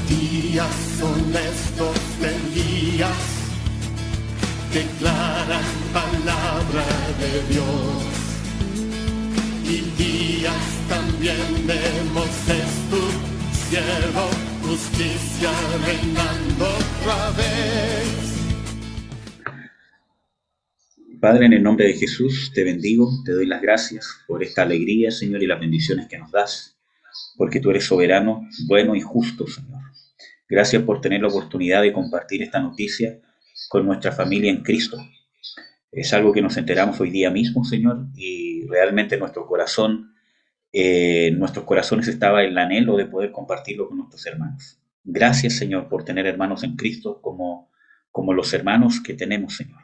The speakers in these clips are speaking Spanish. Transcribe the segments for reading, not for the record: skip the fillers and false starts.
Días honestos de días declaran palabra de Dios, y días también vemos es tu siervo, justicia reinando otra vez. Padre, en el nombre de Jesús, te bendigo, te doy las gracias por esta alegría, Señor, y las bendiciones que nos das, porque tú eres soberano, bueno y justo, Señor. Gracias por tener la oportunidad de compartir esta noticia con nuestra familia en Cristo. Es algo que nos enteramos hoy día mismo, Señor, y realmente nuestros corazones estaba el anhelo de poder compartirlo con nuestros hermanos. Gracias, Señor, por tener hermanos en Cristo como los hermanos que tenemos, Señor.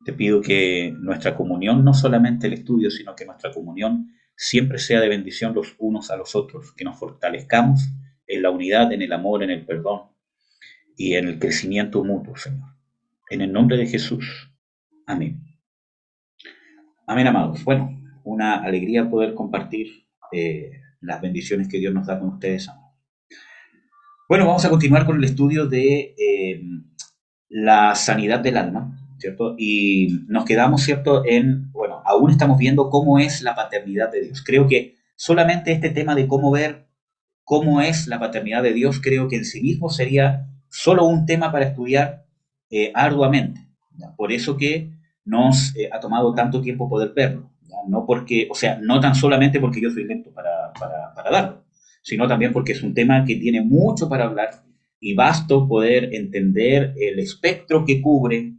Te pido que nuestra comunión, no solamente el estudio, sino que nuestra comunión siempre sea de bendición los unos a los otros, que nos fortalezcamos en la unidad, en el amor, en el perdón y en el crecimiento mutuo, Señor. En el nombre de Jesús. Amén. Amén, amados. Bueno, una alegría poder compartir las bendiciones que Dios nos da con ustedes, amados. Bueno, vamos a continuar con el estudio de la sanidad del alma, ¿cierto? Y nos quedamos, ¿cierto? Bueno, aún estamos viendo cómo es la paternidad de Dios. Creo que solamente este tema de cómo ver cómo es la paternidad de Dios, creo que en sí mismo sería solo un tema para estudiar arduamente. ¿Ya? Por eso que nos ha tomado tanto tiempo poder verlo. ¿Ya? No porque, o sea, no tan solamente porque yo soy lento para darlo, sino también porque es un tema que tiene mucho para hablar y basto poder entender el espectro que cubre,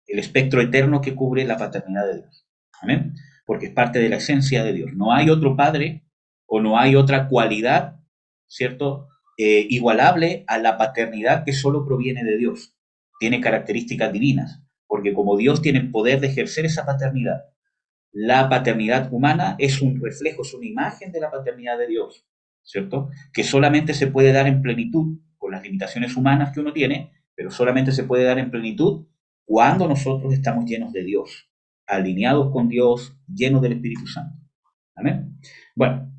el espectro eterno que cubre la paternidad de Dios. ¿Amén? Porque es parte de la esencia de Dios. No hay otro Padre o no hay otra cualidad, ¿cierto? Igualable a la paternidad que solo proviene de Dios. Tiene características divinas, porque como Dios tiene el poder de ejercer esa paternidad, la paternidad humana es un reflejo, es una imagen de la paternidad de Dios, ¿cierto? Que solamente se puede dar en plenitud con las limitaciones humanas que uno tiene, pero solamente se puede dar en plenitud cuando nosotros estamos llenos de Dios, alineados con Dios, llenos del Espíritu Santo. ¿Amén? Bueno,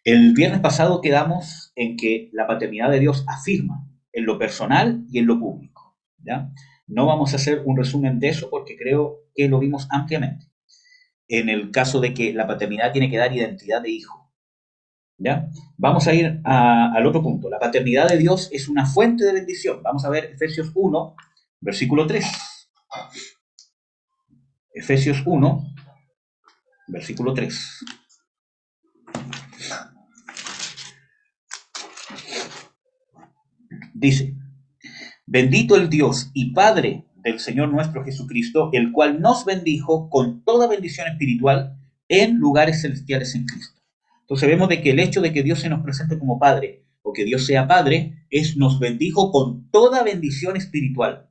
el viernes pasado quedamos en que la paternidad de Dios afirma en lo personal y en lo público. ¿Ya? No vamos a hacer un resumen de eso porque creo que lo vimos ampliamente. En el caso de que la paternidad tiene que dar identidad de hijo. ¿Ya? Vamos a ir al otro punto. La paternidad de Dios es una fuente de bendición. Vamos a ver Efesios 1, versículo 3. Efesios 1, versículo 3. Dice: bendito el Dios y Padre del Señor nuestro Jesucristo, el cual nos bendijo con toda bendición espiritual en lugares celestiales en Cristo. Entonces vemos de que el hecho de que Dios se nos presente como Padre, o que Dios sea Padre, nos bendijo con toda bendición espiritual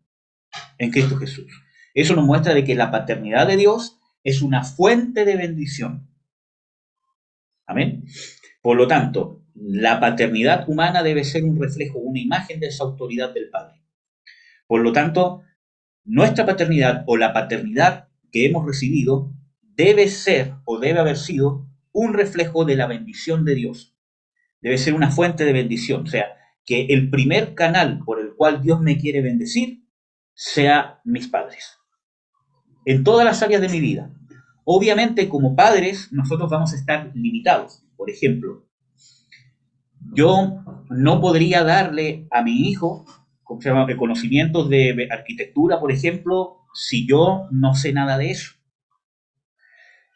en Cristo Jesús. Eso nos muestra de que la paternidad de Dios es una fuente de bendición. Amén. Por lo tanto, la paternidad humana debe ser un reflejo, una imagen de esa autoridad del Padre. Por lo tanto, nuestra paternidad o la paternidad que hemos recibido debe ser o debe haber sido un reflejo de la bendición de Dios. Debe ser una fuente de bendición. O sea, que el primer canal por el cual Dios me quiere bendecir sea mis padres. En todas las áreas de mi vida. Obviamente, como padres, nosotros vamos a estar limitados. Por ejemplo, yo no podría darle a mi hijo, ¿cómo se llama?, conocimientos de arquitectura, por ejemplo, si yo no sé nada de eso.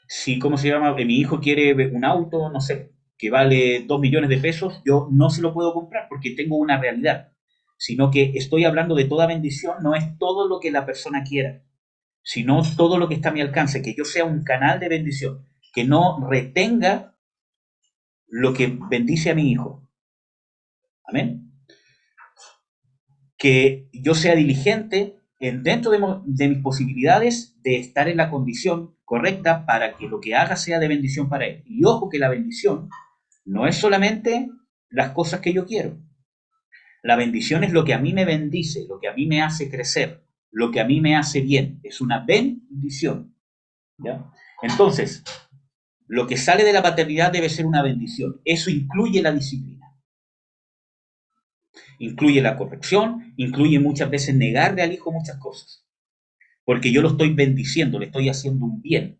Si, ¿cómo se llama?, mi hijo quiere un auto, no sé, que vale 2 millones de pesos, yo no se lo puedo comprar porque tengo una realidad. Sino que estoy hablando de toda bendición, no es todo lo que la persona quiera, sino todo lo que está a mi alcance, que yo sea un canal de bendición, que no retenga lo que bendice a mi hijo. Amén. Que yo sea diligente dentro de mis posibilidades de estar en la condición correcta para que lo que haga sea de bendición para él. Y ojo que la bendición no es solamente las cosas que yo quiero. La bendición es lo que a mí me bendice, lo que a mí me hace crecer, lo que a mí me hace bien. Es una bendición. ¿Ya? Entonces, lo que sale de la paternidad debe ser una bendición. Eso incluye la disciplina. Incluye la corrección, incluye muchas veces negarle al hijo muchas cosas. Porque yo lo estoy bendiciendo, le estoy haciendo un bien.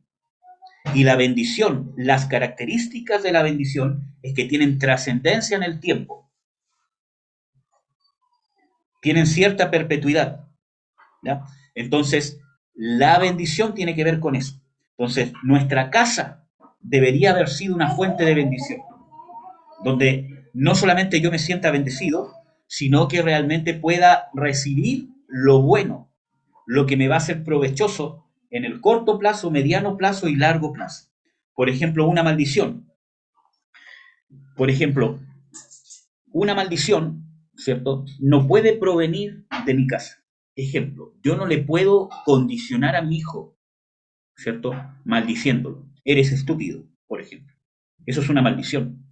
Y la bendición, las características de la bendición es que tienen trascendencia en el tiempo. Tienen cierta perpetuidad. ¿Ya? Entonces, la bendición tiene que ver con eso. Entonces, nuestra casa debería haber sido una fuente de bendición, donde no solamente yo me sienta bendecido, sino que realmente pueda recibir lo bueno, lo que me va a ser provechoso en el corto plazo, mediano plazo y largo plazo. Por ejemplo, una maldición. Por ejemplo, una maldición, ¿cierto? No puede provenir de mi casa. Ejemplo, yo no le puedo condicionar a mi hijo, ¿cierto? Maldiciéndolo. Eres estúpido, por ejemplo. Eso es una maldición.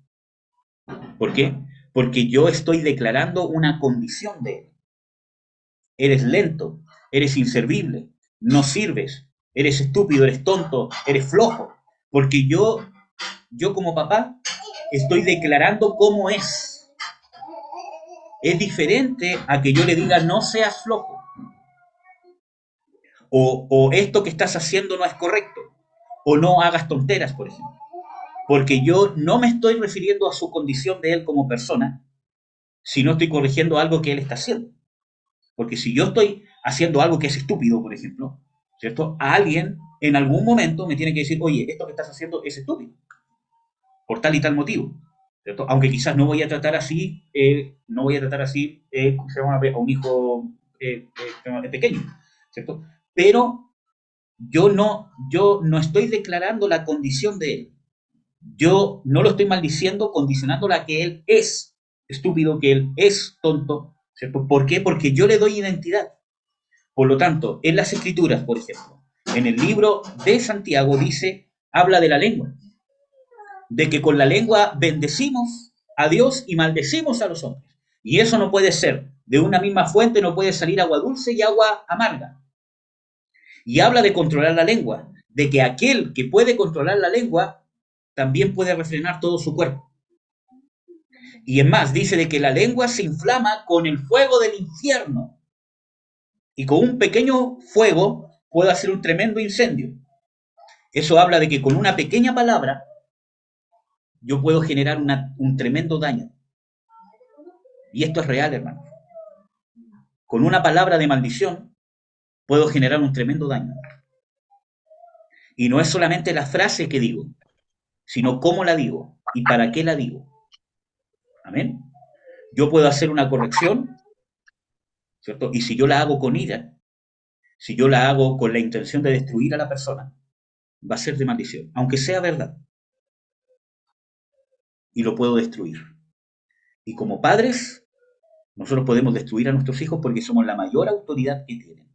¿Por qué? Porque yo estoy declarando una condición de él. Eres lento, eres inservible, no sirves, eres estúpido, eres tonto, eres flojo. Porque yo como papá estoy declarando cómo es. Es diferente a que yo le diga no seas flojo. O esto que estás haciendo no es correcto. O no hagas tonteras, por ejemplo. Porque yo no me estoy refiriendo a su condición de él como persona, sino estoy corrigiendo algo que él está haciendo. Porque si yo estoy haciendo algo que es estúpido, por ejemplo, ¿cierto? A alguien en algún momento me tiene que decir, oye, esto que estás haciendo es estúpido, por tal y tal motivo, ¿cierto? Aunque quizás no voy a tratar así, ¿cómo se llama? A un hijo pequeño, ¿cierto? Pero yo no estoy declarando la condición de él. Yo no lo estoy maldiciendo, condicionándola a que él es estúpido, que él es tonto, ¿cierto? ¿Por qué? Porque yo le doy identidad. Por lo tanto, en las Escrituras, por ejemplo, en el libro de Santiago dice, habla de la lengua, de que con la lengua bendecimos a Dios y maldecimos a los hombres. Y eso no puede ser. De una misma fuente no puede salir agua dulce y agua amarga. Y habla de controlar la lengua, de que aquel que puede controlar la lengua también puede refrenar todo su cuerpo. Y es más, dice de que la lengua se inflama con el fuego del infierno. Y con un pequeño fuego puede hacer un tremendo incendio. Eso habla de que con una pequeña palabra yo puedo generar un tremendo daño. Y esto es real, hermano. Con una palabra de maldición puedo generar un tremendo daño. Y no es solamente la frase que digo, sino cómo la digo y para qué la digo. Amén. Yo puedo hacer una corrección, ¿cierto? Y si yo la hago con ira, si yo la hago con la intención de destruir a la persona, va a ser de maldición, aunque sea verdad. Y lo puedo destruir. Y como padres, nosotros podemos destruir a nuestros hijos porque somos la mayor autoridad que tienen.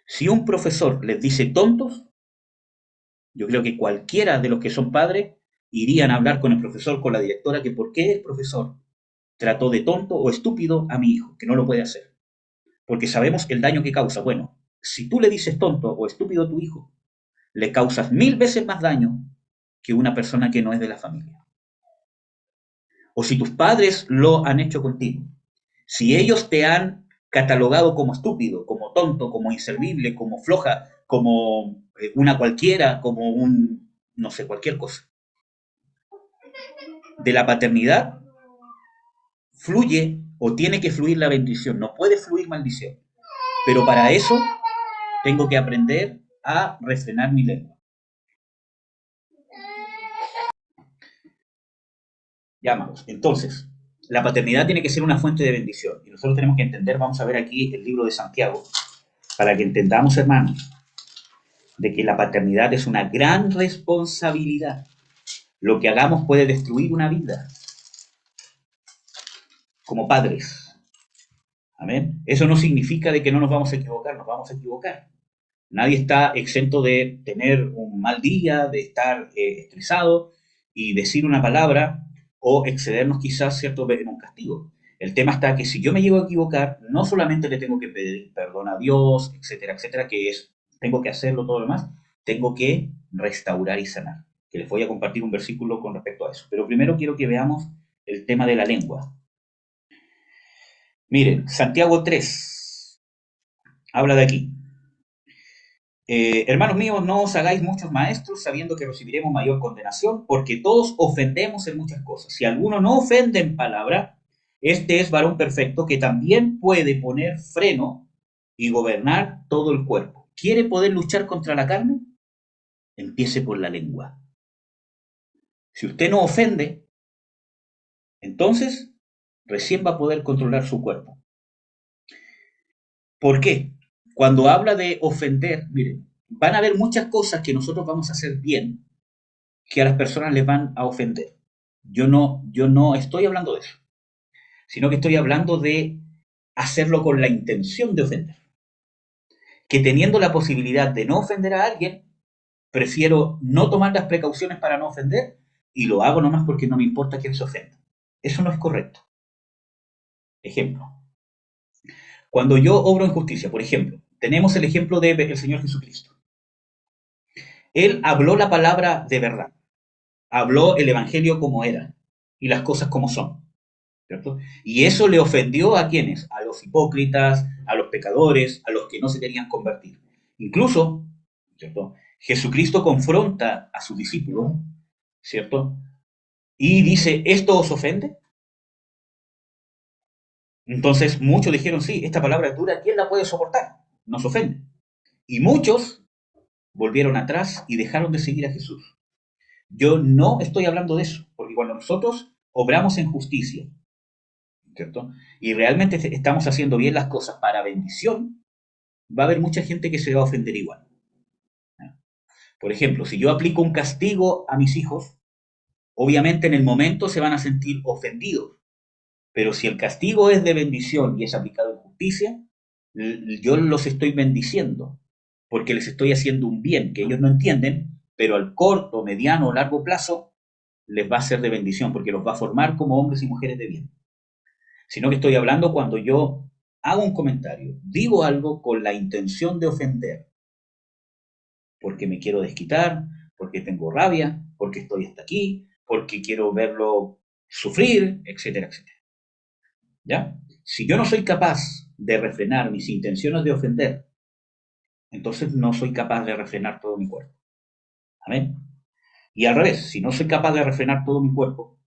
Si un profesor les dice tontos, yo creo que cualquiera de los que son padres irían a hablar con el profesor, con la directora, que por qué el profesor trató de tonto o estúpido a mi hijo, que no lo puede hacer. Porque sabemos el daño que causa. Bueno, si tú le dices tonto o estúpido a tu hijo, le causas 1000 veces más daño que una persona que no es de la familia. O si tus padres lo han hecho contigo. Si ellos te han catalogado como estúpido, como tonto, como inservible, como floja, como una cualquiera, como un, no sé, cualquier cosa. De la paternidad fluye o tiene que fluir la bendición, no puede fluir maldición. Pero para eso tengo que aprender a refrenar mi lengua. Ya, amados. Entonces, la paternidad tiene que ser una fuente de bendición. Y nosotros tenemos que entender, vamos a ver aquí el libro de Santiago, para que entendamos, hermanos, de que la paternidad es una gran responsabilidad. Lo que hagamos puede destruir una vida como padres. Amén. Eso no significa de que no nos vamos a equivocar, nos vamos a equivocar. Nadie está exento de tener un mal día, de estar estresado y decir una palabra o excedernos quizás, ¿cierto?, en un castigo. El tema está que si yo me llego a equivocar, no solamente le tengo que pedir perdón a Dios, etcétera, etcétera, que es, tengo que hacerlo todo lo demás, tengo que restaurar y sanar. Que les voy a compartir un versículo con respecto a eso. Pero primero quiero que veamos el tema de la lengua. Miren, Santiago 3 habla de aquí. Hermanos míos, no os hagáis muchos maestros, sabiendo que recibiremos mayor condenación, porque todos ofendemos en muchas cosas. Si alguno no ofende en palabra, este es varón perfecto, que también puede poner freno y gobernar todo el cuerpo. ¿Quiere poder luchar contra la carne? Empiece por la lengua. Si usted no ofende, entonces recién va a poder controlar su cuerpo. ¿Por qué? Cuando habla de ofender, miren, van a haber muchas cosas que nosotros vamos a hacer bien que a las personas les van a ofender. Yo no estoy hablando de eso, sino que estoy hablando de hacerlo con la intención de ofender. Que teniendo la posibilidad de no ofender a alguien, prefiero no tomar las precauciones para no ofender y lo hago nomás porque no me importa quién se ofenda. Eso no es correcto. Ejemplo. Cuando yo obro en justicia, por ejemplo, tenemos el ejemplo del Señor Jesucristo. Él habló la palabra de verdad, habló el Evangelio como era y las cosas como son, ¿cierto? Y eso le ofendió a quienes, a los hipócritas, a los pecadores, a los que no se querían convertir. Incluso, ¿cierto? Jesucristo confronta a sus discípulos, ¿cierto? Y dice, ¿esto os ofende? Entonces muchos dijeron, sí, esta palabra es dura, ¿quién la puede soportar? Nos ofende. Y muchos volvieron atrás y dejaron de seguir a Jesús. Yo no estoy hablando de eso, porque cuando nosotros obramos en justicia, ¿cierto? Y realmente estamos haciendo bien las cosas para bendición, va a haber mucha gente que se va a ofender igual. Por ejemplo, si yo aplico un castigo a mis hijos, obviamente en el momento se van a sentir ofendidos, pero si el castigo es de bendición y es aplicado en justicia, yo los estoy bendiciendo, porque les estoy haciendo un bien que ellos no entienden, pero al corto, mediano o largo plazo les va a ser de bendición, porque los va a formar como hombres y mujeres de bien. Sino que estoy hablando cuando yo hago un comentario, digo algo con la intención de ofender, porque me quiero desquitar, porque tengo rabia, porque estoy hasta aquí, porque quiero verlo sufrir, etcétera, etcétera. ¿Ya? Si yo no soy capaz de refrenar mis intenciones de ofender, entonces no soy capaz de refrenar todo mi cuerpo. ¿Amén? Y al revés, si no soy capaz de refrenar todo mi cuerpo,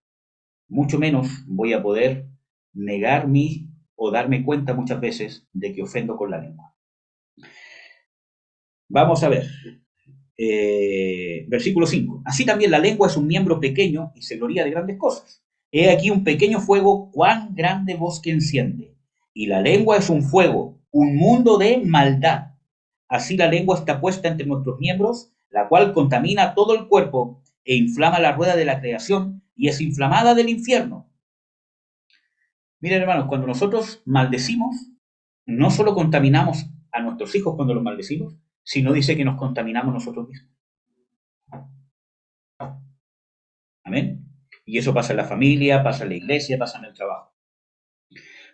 mucho menos voy a poder negar mi o darme cuenta muchas veces de que ofendo con la lengua. Vamos a ver. Versículo 5. Así también la lengua es un miembro pequeño y se gloría de grandes cosas. He aquí un pequeño fuego, cuán grande bosque enciende. Y la lengua es un fuego, un mundo de maldad. Así la lengua está puesta entre nuestros miembros, la cual contamina todo el cuerpo e inflama la rueda de la creación y es inflamada del infierno. Miren, hermanos, cuando nosotros maldecimos, no solo contaminamos a nuestros hijos cuando los maldecimos, sino dice que nos contaminamos nosotros mismos. Amén. Y eso pasa en la familia, pasa en la iglesia, pasa en el trabajo.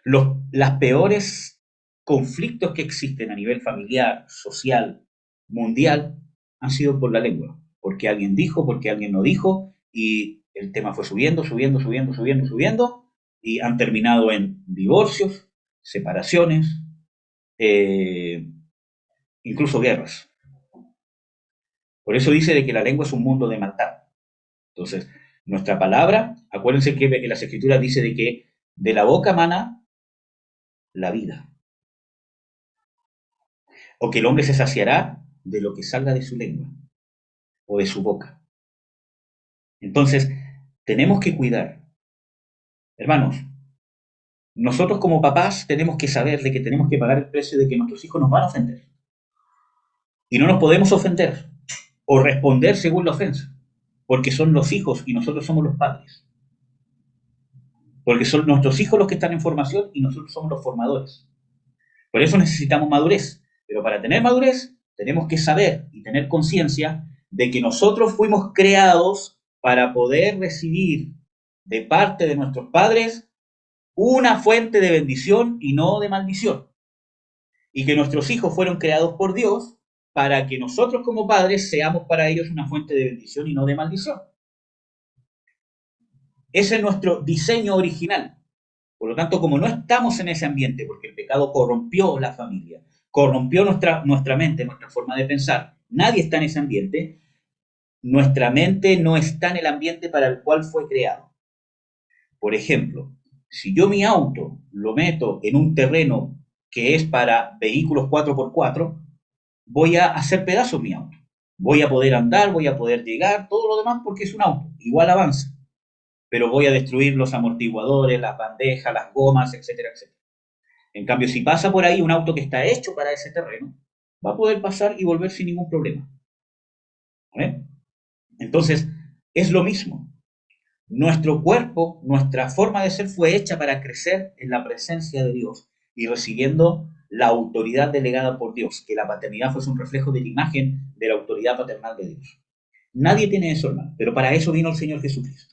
Las peores conflictos que existen a nivel familiar, social, mundial, han sido por la lengua. Porque alguien dijo, porque alguien no dijo, y el tema fue subiendo, subiendo, subiendo, subiendo, subiendo, y han terminado en divorcios, separaciones, incluso guerras. Por eso dice de que la lengua es un mundo de maldad. Entonces, nuestra palabra, acuérdense que en las escrituras dice de que de la boca mana la vida. O que el hombre se saciará de lo que salga de su lengua o de su boca. Entonces, tenemos que cuidar. Hermanos, nosotros como papás tenemos que saber de que tenemos que pagar el precio de que nuestros hijos nos van a ofender. Y no nos podemos ofender o responder según la ofensa, porque son los hijos y nosotros somos los padres. Porque son nuestros hijos los que están en formación y nosotros somos los formadores. Por eso necesitamos madurez. Pero para tener madurez tenemos que saber y tener conciencia de que nosotros fuimos creados para poder recibir de parte de nuestros padres una fuente de bendición y no de maldición. Y que nuestros hijos fueron creados por Dios para que nosotros como padres seamos para ellos una fuente de bendición y no de maldición. Ese es nuestro diseño original. Por lo tanto, como no estamos en ese ambiente, porque el pecado corrompió la familia, corrompió nuestra mente, nuestra forma de pensar, nadie está en ese ambiente, nuestra mente no está en el ambiente para el cual fue creado. Por ejemplo, si yo mi auto lo meto en un terreno que es para vehículos 4x4, voy a hacer pedazos mi auto. Voy a poder andar, voy a poder llegar, todo lo demás porque es un auto, igual avanza. Pero voy a destruir los amortiguadores, las bandejas, las gomas, etcétera, etcétera. En cambio, si pasa por ahí un auto que está hecho para ese terreno, va a poder pasar y volver sin ningún problema. ¿Vale? Entonces, es lo mismo. Nuestro cuerpo, nuestra forma de ser fue hecha para crecer en la presencia de Dios y recibiendo la autoridad delegada por Dios, que la paternidad fuese un reflejo de la imagen de la autoridad paternal de Dios. Nadie tiene eso, hermano, pero para eso vino el Señor Jesucristo.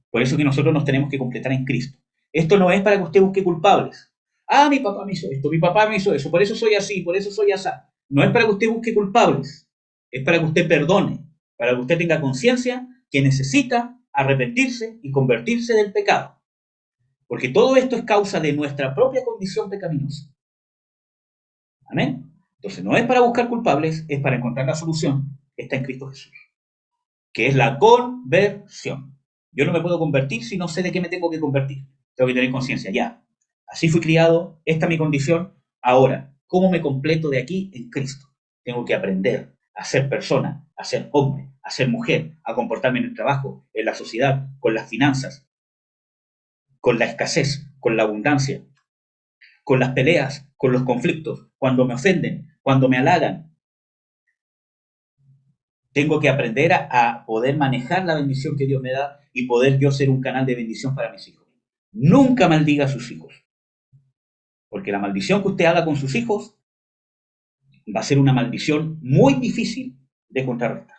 Por eso que nosotros nos tenemos que completar en Cristo. Esto no es para que usted busque culpables. Ah, mi papá me hizo esto, mi papá me hizo eso, por eso soy así, por eso soy así. No es para que usted busque culpables, es para que usted perdone, para que usted tenga conciencia que necesita arrepentirse y convertirse del pecado. Porque todo esto es causa de nuestra propia condición pecaminosa. Amén. Entonces no es para buscar culpables, es para encontrar la solución que está en Cristo Jesús, que es la conversión. Yo no me puedo convertir si no sé de qué me tengo que convertir. Tengo que tener conciencia, ya. Así fui criado, esta es mi condición. Ahora, ¿cómo me completo de aquí en Cristo? Tengo que aprender a ser persona, a ser hombre, a ser mujer, a comportarme en el trabajo, en la sociedad, con las finanzas, con la escasez, con la abundancia, con las peleas, con los conflictos, cuando me ofenden, cuando me halagan. Tengo que aprender a poder manejar la bendición que Dios me da y poder yo ser un canal de bendición para mis hijos. Nunca maldiga a sus hijos, porque la maldición que usted haga con sus hijos va a ser una maldición muy difícil de contrarrestar.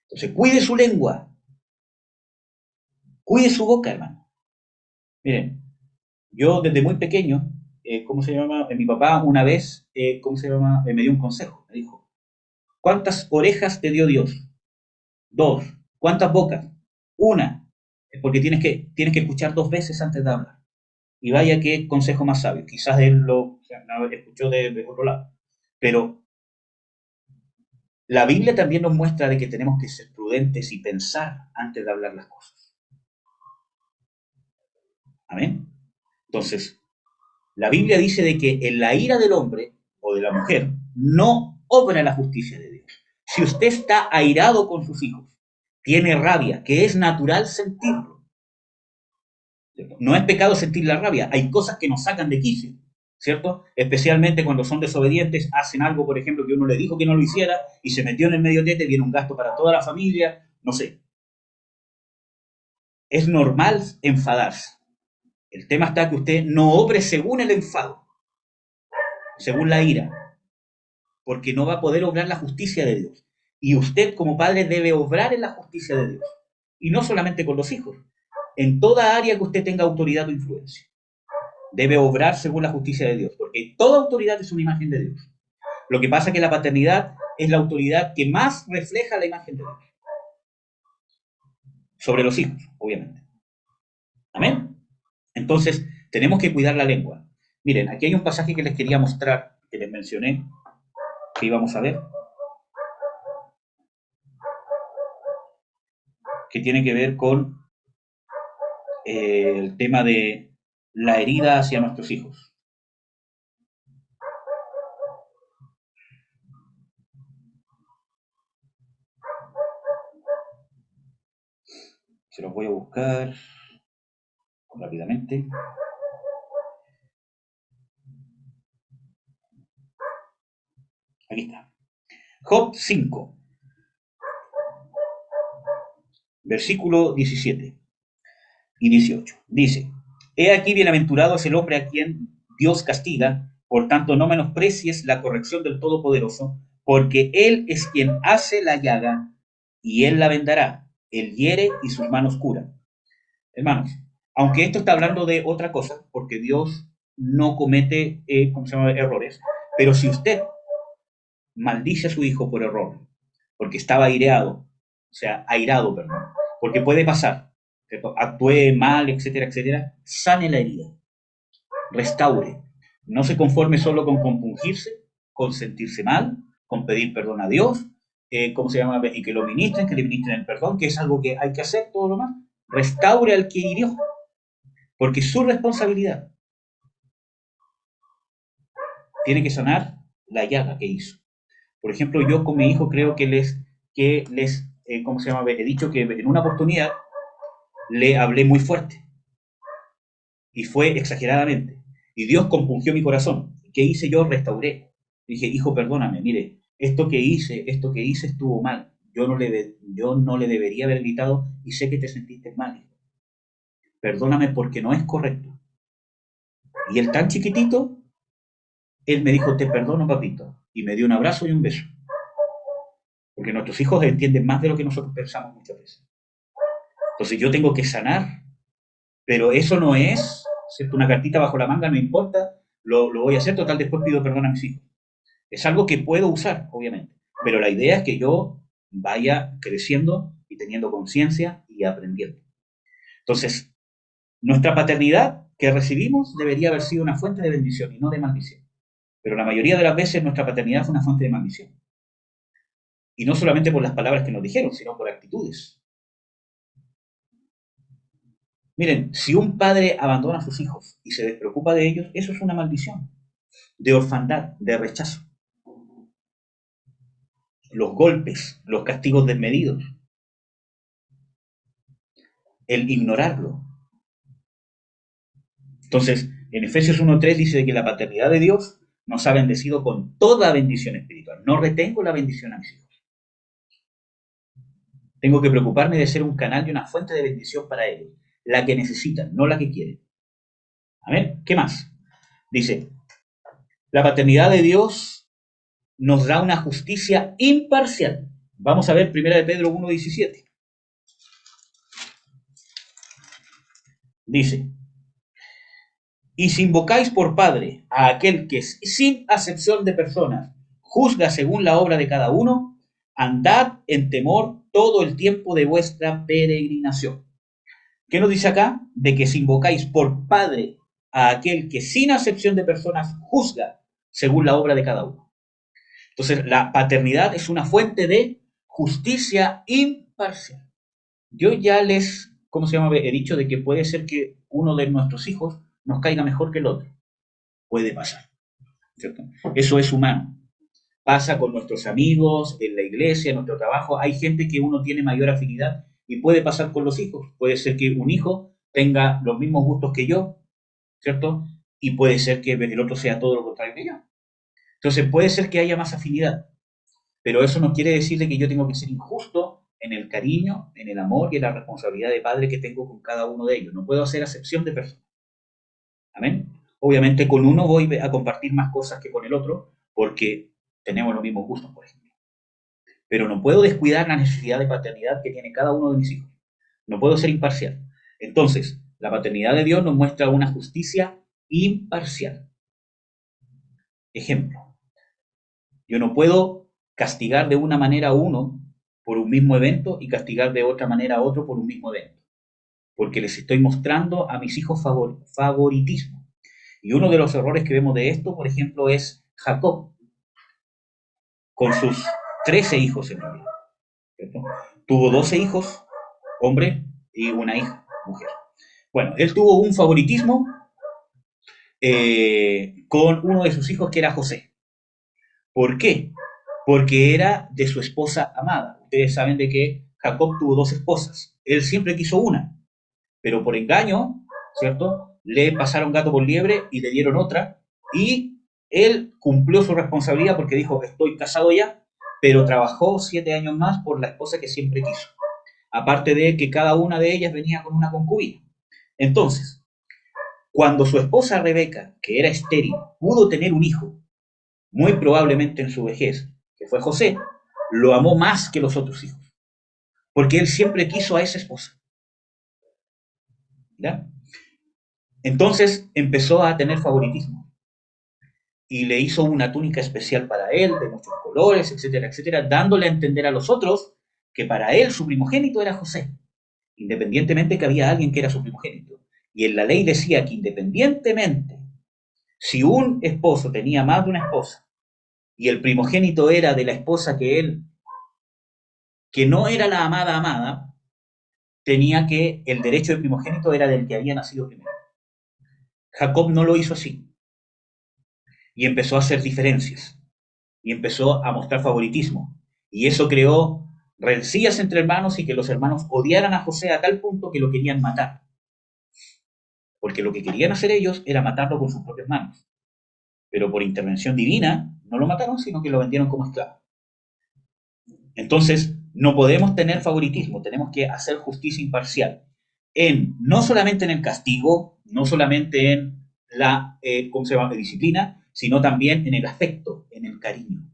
Entonces, cuide su lengua, cuide su boca, hermano. Miren, yo desde muy pequeño, ¿cómo se llama? Mi papá una vez, ¿cómo se llama? Me dio un consejo, me dijo, ¿cuántas orejas te dio Dios? 2. ¿Cuántas bocas? 1. Es porque tienes que escuchar 2 veces antes de hablar. Y vaya qué consejo más sabio. Quizás él lo escuchó de otro lado. Pero la Biblia también nos muestra de que tenemos que ser prudentes y pensar antes de hablar las cosas. Amén. Entonces, la Biblia dice de que en la ira del hombre o de la mujer no obra la justicia de Dios. Si usted está airado con sus hijos, tiene rabia, que es natural sentirlo. No es pecado sentir la rabia, hay cosas que nos sacan de quicio, ¿cierto? Especialmente cuando son desobedientes, hacen algo, por ejemplo, que uno le dijo que no lo hiciera y se metió en el medio tete, viene un gasto para toda la familia, no sé. Es normal enfadarse. El tema está que usted no obre según el enfado, según la ira, porque no va a poder obrar la justicia de Dios. Y usted como padre debe obrar en la justicia de Dios. Y no solamente con los hijos, en toda área que usted tenga autoridad o influencia. Debe obrar según la justicia de Dios, porque toda autoridad es una imagen de Dios. Lo que pasa es que la paternidad es la autoridad que más refleja la imagen de Dios. Sobre los hijos, obviamente. Amén. Entonces, tenemos que cuidar la lengua. Miren, aquí hay un pasaje que les quería mostrar, que les mencioné, que íbamos a ver, que tiene que ver con el tema de la herida hacia nuestros hijos. Se los voy a buscar rápidamente. Aquí está. Job 5, versículo 17 y 18. Dice, he aquí bienaventurado es el hombre a quien Dios castiga, por tanto no menosprecies la corrección del Todopoderoso, porque Él es quien hace la llaga y Él la vendará. Él hiere y sus manos curan. Hermanos, aunque esto está hablando de otra cosa, porque Dios no comete errores, pero si usted maldice a su hijo por error, porque estaba airado, perdón, porque puede pasar. ¿cierto?, actué mal, etcétera, etcétera, sane la herida, restaure. No se conforme solo con compungirse, con sentirse mal, con pedir perdón a Dios, ¿cómo se llama? Y que lo ministren, que le ministren el perdón, que es algo que hay que hacer, todo lo más. Restaure al que hirió, porque es su responsabilidad. Tiene que sanar la llaga que hizo. Por ejemplo, yo con mi hijo creo que ¿cómo se llama? He dicho que en una oportunidad le hablé muy fuerte y fue exageradamente. Y Dios compungió mi corazón. ¿Qué hice yo? Restauré. Dije, hijo, perdóname, mire, esto que hice estuvo mal. Yo no le debería haber gritado y sé que te sentiste mal. Perdóname porque no es correcto. Y él tan chiquitito, él me dijo, te perdono, papito. Y me dio un abrazo y un beso. Porque nuestros hijos entienden más de lo que nosotros pensamos muchas veces. Entonces yo tengo que sanar, pero eso no es, ¿cierto?, una cartita bajo la manga, no importa, lo voy a hacer, total, después pido perdón a mis hijos. Es algo que puedo usar, obviamente, pero la idea es que yo vaya creciendo y teniendo conciencia y aprendiendo. Entonces, nuestra paternidad que recibimos debería haber sido una fuente de bendición y no de maldición. Pero la mayoría de las veces nuestra paternidad fue una fuente de maldición. Y no solamente por las palabras que nos dijeron, sino por actitudes. Miren, si un padre abandona a sus hijos y se despreocupa de ellos, eso es una maldición, de orfandad, de rechazo. Los golpes, los castigos desmedidos, el ignorarlo. Entonces, en Efesios 1:3 dice que la paternidad de Dios nos ha bendecido con toda bendición espiritual. No retengo la bendición a mis hijos. Tengo que preocuparme de ser un canal y una fuente de bendición para ellos. La que necesitan, no la que quieren. Amén. ¿Qué más? Dice, la paternidad de Dios nos da una justicia imparcial. Vamos a ver 1 Pedro 1:17. Dice, y si invocáis por Padre a aquel que sin acepción de personas juzga según la obra de cada uno, andad en temor todo el tiempo de vuestra peregrinación. ¿Qué nos dice acá? De que si invocáis por Padre a aquel que sin acepción de personas juzga según la obra de cada uno. Entonces, la paternidad es una fuente de justicia imparcial. Yo ya ¿cómo se llama? He dicho de que puede ser que uno de nuestros hijos nos caiga mejor que el otro. Puede pasar, ¿cierto? Eso es humano. Pasa con nuestros amigos, en la iglesia, en nuestro trabajo. Hay gente que uno tiene mayor afinidad y puede pasar con los hijos. Puede ser que un hijo tenga los mismos gustos que yo, ¿cierto? Y puede ser que el otro sea todo lo contrario que yo. Entonces puede ser que haya más afinidad, pero eso no quiere decir que yo tengo que ser injusto en el cariño, en el amor y en la responsabilidad de padre que tengo con cada uno de ellos. No puedo hacer acepción de personas. ¿Amén? Obviamente con uno voy a compartir más cosas que con el otro porque tenemos los mismos gustos, por ejemplo. Pero no puedo descuidar la necesidad de paternidad que tiene cada uno de mis hijos. No puedo ser imparcial. Entonces, la paternidad de Dios nos muestra una justicia imparcial. Ejemplo, yo no puedo castigar de una manera a uno por un mismo evento y castigar de otra manera a otro por un mismo evento, porque les estoy mostrando a mis hijos favoritismo. Y uno de los errores que vemos de esto, por ejemplo, es Jacob, con sus 13 hijos en realidad, ¿cierto? Tuvo 12 hijos, hombre, y una hija, mujer. Bueno, él tuvo un favoritismo con uno de sus hijos que era José. ¿Por qué? Porque era de su esposa amada. Ustedes saben de que Jacob tuvo 2 esposas. Él siempre quiso una, pero por engaño, ¿cierto?, le pasaron gato por liebre y le dieron otra, y él cumplió su responsabilidad porque dijo, estoy casado ya, pero trabajó 7 años más por la esposa que siempre quiso. Aparte de que cada una de ellas venía con una concubina. Entonces, cuando su esposa Rebeca, que era estéril, pudo tener un hijo, muy probablemente en su vejez, que fue José, lo amó más que los otros hijos, porque él siempre quiso a esa esposa. ¿Ya? Entonces empezó a tener favoritismo y le hizo una túnica especial para él, de muchos colores, etcétera, etcétera, dándole a entender a los otros que para él su primogénito era José independientemente que había alguien que era su primogénito. Y en la ley decía que independientemente, si un esposo tenía más de una esposa, y el primogénito era de la esposa que no era la amada, tenía que, el derecho de primogénito era del que había nacido primero. Jacob no lo hizo así, y empezó a hacer diferencias, y empezó a mostrar favoritismo, y eso creó rencillas entre hermanos y que los hermanos odiaran a José a tal punto que lo querían matar, porque lo que querían hacer ellos era matarlo con sus propias manos, pero por intervención divina no lo mataron, sino que lo vendieron como esclavo. Entonces, no podemos tener favoritismo, tenemos que hacer justicia imparcial, no solamente en el castigo, no solamente en la ¿cómo se llama?, disciplina, sino también en el afecto, en el cariño.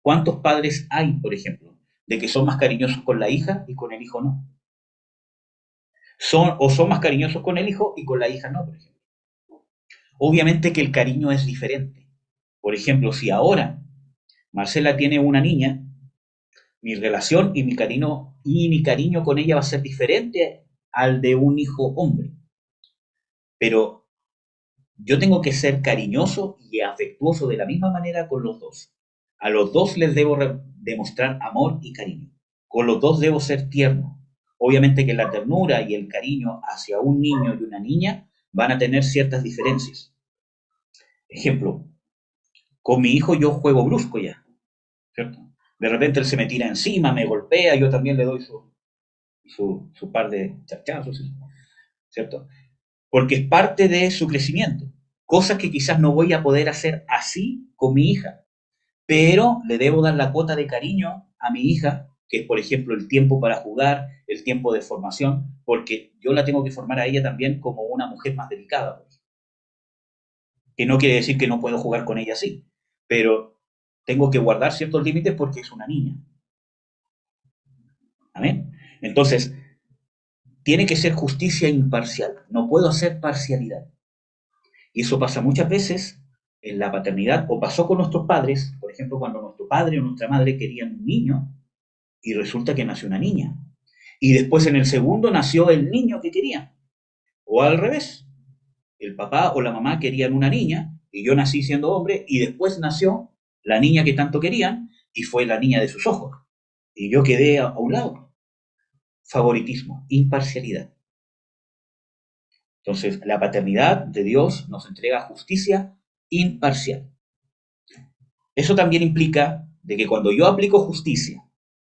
¿Cuántos padres hay, por ejemplo, de que son más cariñosos con la hija y con el hijo no? Son más cariñosos con el hijo y con la hija no, por ejemplo. Obviamente que el cariño es diferente. Por ejemplo, si ahora Marcela tiene una niña, mi relación y mi cariño con ella va a ser diferente al de un hijo hombre. Pero yo tengo que ser cariñoso y afectuoso de la misma manera con los dos. A los dos les debo demostrar amor y cariño. Con los dos debo ser tierno. Obviamente que la ternura y el cariño hacia un niño y una niña van a tener ciertas diferencias. Ejemplo, con mi hijo yo juego brusco ya, ¿cierto? De repente él se me tira encima, me golpea, yo también le doy su par de chachazos, ¿cierto? Porque es parte de su crecimiento. Cosas que quizás no voy a poder hacer así con mi hija, pero le debo dar la cuota de cariño a mi hija, que es, por ejemplo, el tiempo para jugar, el tiempo de formación, porque yo la tengo que formar a ella también como una mujer más delicada. Pues. Que no quiere decir que no puedo jugar con ella así, pero tengo que guardar ciertos límites porque es una niña. ¿Amén? Entonces, tiene que ser justicia imparcial, no puedo hacer parcialidad. Y eso pasa muchas veces en la paternidad, o pasó con nuestros padres, por ejemplo, cuando nuestro padre o nuestra madre querían un niño, y resulta que nació una niña. Y después en el segundo nació el niño que querían. O al revés, el papá o la mamá querían una niña, y yo nací siendo hombre, y después nació la niña que tanto querían, y fue la niña de sus ojos. Y yo quedé a un lado. Favoritismo, imparcialidad. Entonces, la paternidad de Dios nos entrega justicia imparcial. Eso también implica de que cuando yo aplico justicia,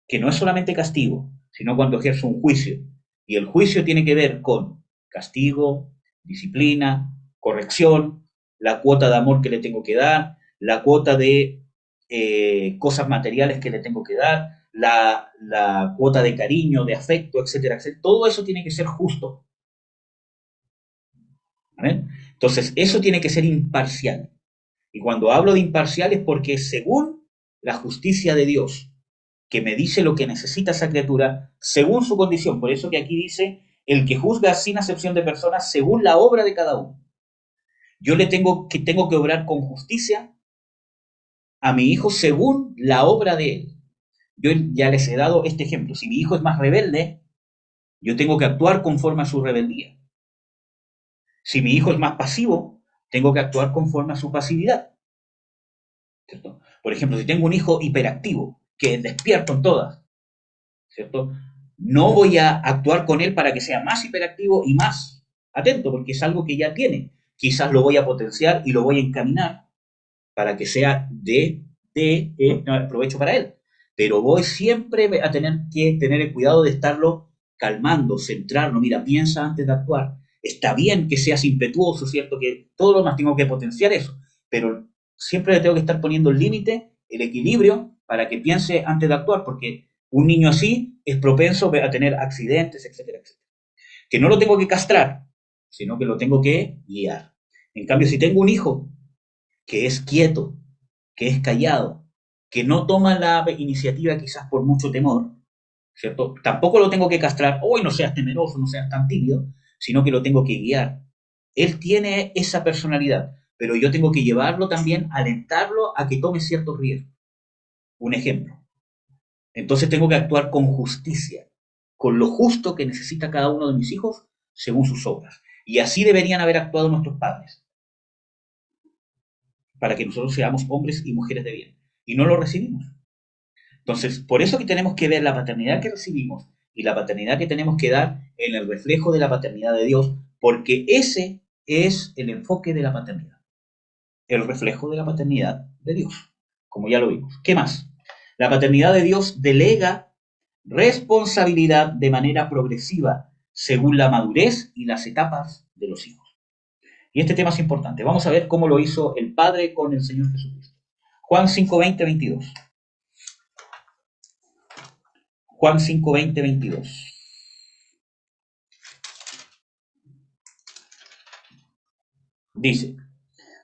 que no es solamente castigo, sino cuando ejerzo un juicio, y el juicio tiene que ver con castigo, disciplina, corrección, la cuota de amor que le tengo que dar, la cuota de cosas materiales que le tengo que dar, la cuota de cariño, de afecto, etcétera, etcétera. Todo eso tiene que ser justo. ¿Vale? Entonces, eso tiene que ser imparcial. Y cuando hablo de imparcial es porque según la justicia de Dios, que me dice lo que necesita esa criatura, según su condición, por eso que aquí dice, el que juzga sin acepción de personas según la obra de cada uno. Yo tengo que obrar con justicia a mi hijo según la obra de él. Yo ya les he dado este ejemplo. Si mi hijo es más rebelde, yo tengo que actuar conforme a su rebeldía. Si mi hijo es más pasivo, tengo que actuar conforme a su pasividad. ¿Cierto? Por ejemplo, si tengo un hijo hiperactivo, que es despierto en todas, ¿cierto? No voy a actuar con él para que sea más hiperactivo y más atento, porque es algo que ya tiene. Quizás lo voy a potenciar y lo voy a encaminar para que sea de provecho para él. Pero voy siempre a tener que tener el cuidado de estarlo calmando, centrarlo. Mira, piensa antes de actuar. Está bien que seas impetuoso, ¿cierto? Que todo lo más tengo que potenciar eso, pero siempre le tengo que estar poniendo el límite, el equilibrio, para que piense antes de actuar, porque un niño así es propenso a tener accidentes, etcétera, etcétera. Que no lo tengo que castrar, sino que lo tengo que guiar. En cambio, si tengo un hijo que es quieto, que es callado, que no toma la iniciativa quizás por mucho temor, ¿cierto? Tampoco lo tengo que castrar, hoy no seas temeroso, no seas tan tímido, sino que lo tengo que guiar. Él tiene esa personalidad, pero yo tengo que llevarlo también, alentarlo a que tome ciertos riesgos. Un ejemplo. Entonces tengo que actuar con justicia. con lo justo que necesita cada uno de mis hijos según sus obras. Y así deberían haber actuado nuestros padres, para que nosotros seamos hombres y mujeres de bien. Y no lo recibimos. Entonces, por eso que tenemos que ver la paternidad que recibimos y la paternidad que tenemos que dar en el reflejo de la paternidad de Dios, porque ese es el enfoque de la paternidad, el reflejo de la paternidad de Dios, como ya lo vimos. ¿Qué más? La paternidad de Dios delega responsabilidad de manera progresiva según la madurez y las etapas de los hijos. Y este tema es importante. Vamos a ver cómo lo hizo el Padre con el Señor Jesucristo. Juan 5, 20, 22. Juan 5, 20, 22. Dice,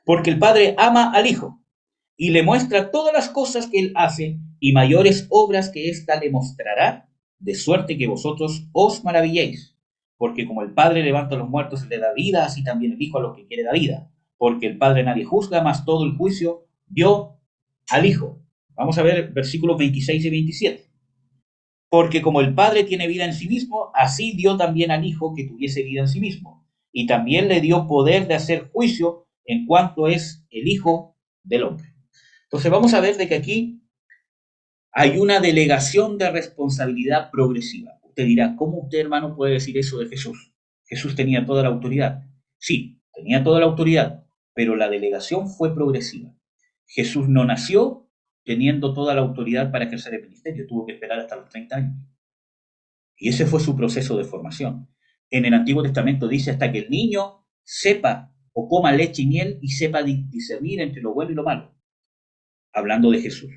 porque el Padre ama al Hijo y le muestra todas las cosas que Él hace y mayores obras que ésta le mostrará, de suerte que vosotros os maravilléis. Porque como el Padre levanta a los muertos y le da vida, así también el Hijo a los que quiere da vida. Porque el Padre nadie juzga, mas todo el juicio dio al Hijo. Vamos a ver versículos 26 y 27. Porque como el Padre tiene vida en sí mismo, así dio también al Hijo que tuviese vida en sí mismo. Y también le dio poder de hacer juicio en cuanto es el Hijo del hombre. Entonces vamos a ver de que aquí hay una delegación de responsabilidad progresiva. Usted dirá, ¿cómo usted, hermano, puede decir eso de Jesús? Jesús tenía toda la autoridad. Sí, tenía toda la autoridad, pero la delegación fue progresiva. Jesús no nació teniendo toda la autoridad para ejercer el ministerio, tuvo que esperar hasta los 30 años. Y ese fue su proceso de formación. En el Antiguo Testamento dice hasta que el niño sepa o coma leche y miel y sepa discernir entre lo bueno y lo malo. Hablando de Jesús,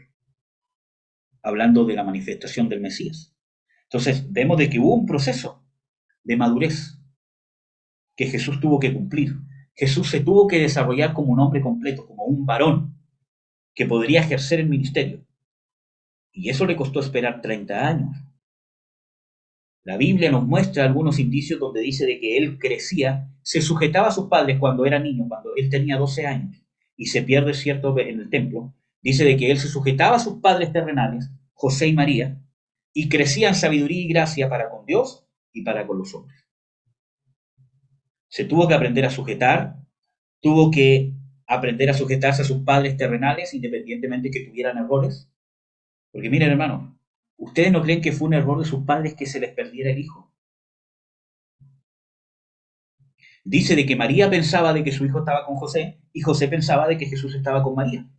hablando de la manifestación del Mesías. Entonces vemos de que hubo un proceso de madurez que Jesús tuvo que cumplir. Jesús se tuvo que desarrollar como un hombre completo, como un varón que podría ejercer el ministerio. Y eso le costó esperar 30 años. La Biblia nos muestra algunos indicios donde dice de que él crecía, se sujetaba a sus padres cuando era niño, cuando él tenía 12 años, y se pierde, cierto, en el templo. Dice de que él se sujetaba a sus padres terrenales, José y María, y crecía en sabiduría y gracia para con Dios y para con los hombres. Se tuvo que aprender a sujetar, tuvo que aprender a sujetarse a sus padres terrenales, independientemente que tuvieran errores. Porque miren, hermanos, ¿ustedes no creen que fue un error de sus padres que se les perdiera el hijo? Dice de que María pensaba de que su hijo estaba con José y José pensaba de que Jesús estaba con María,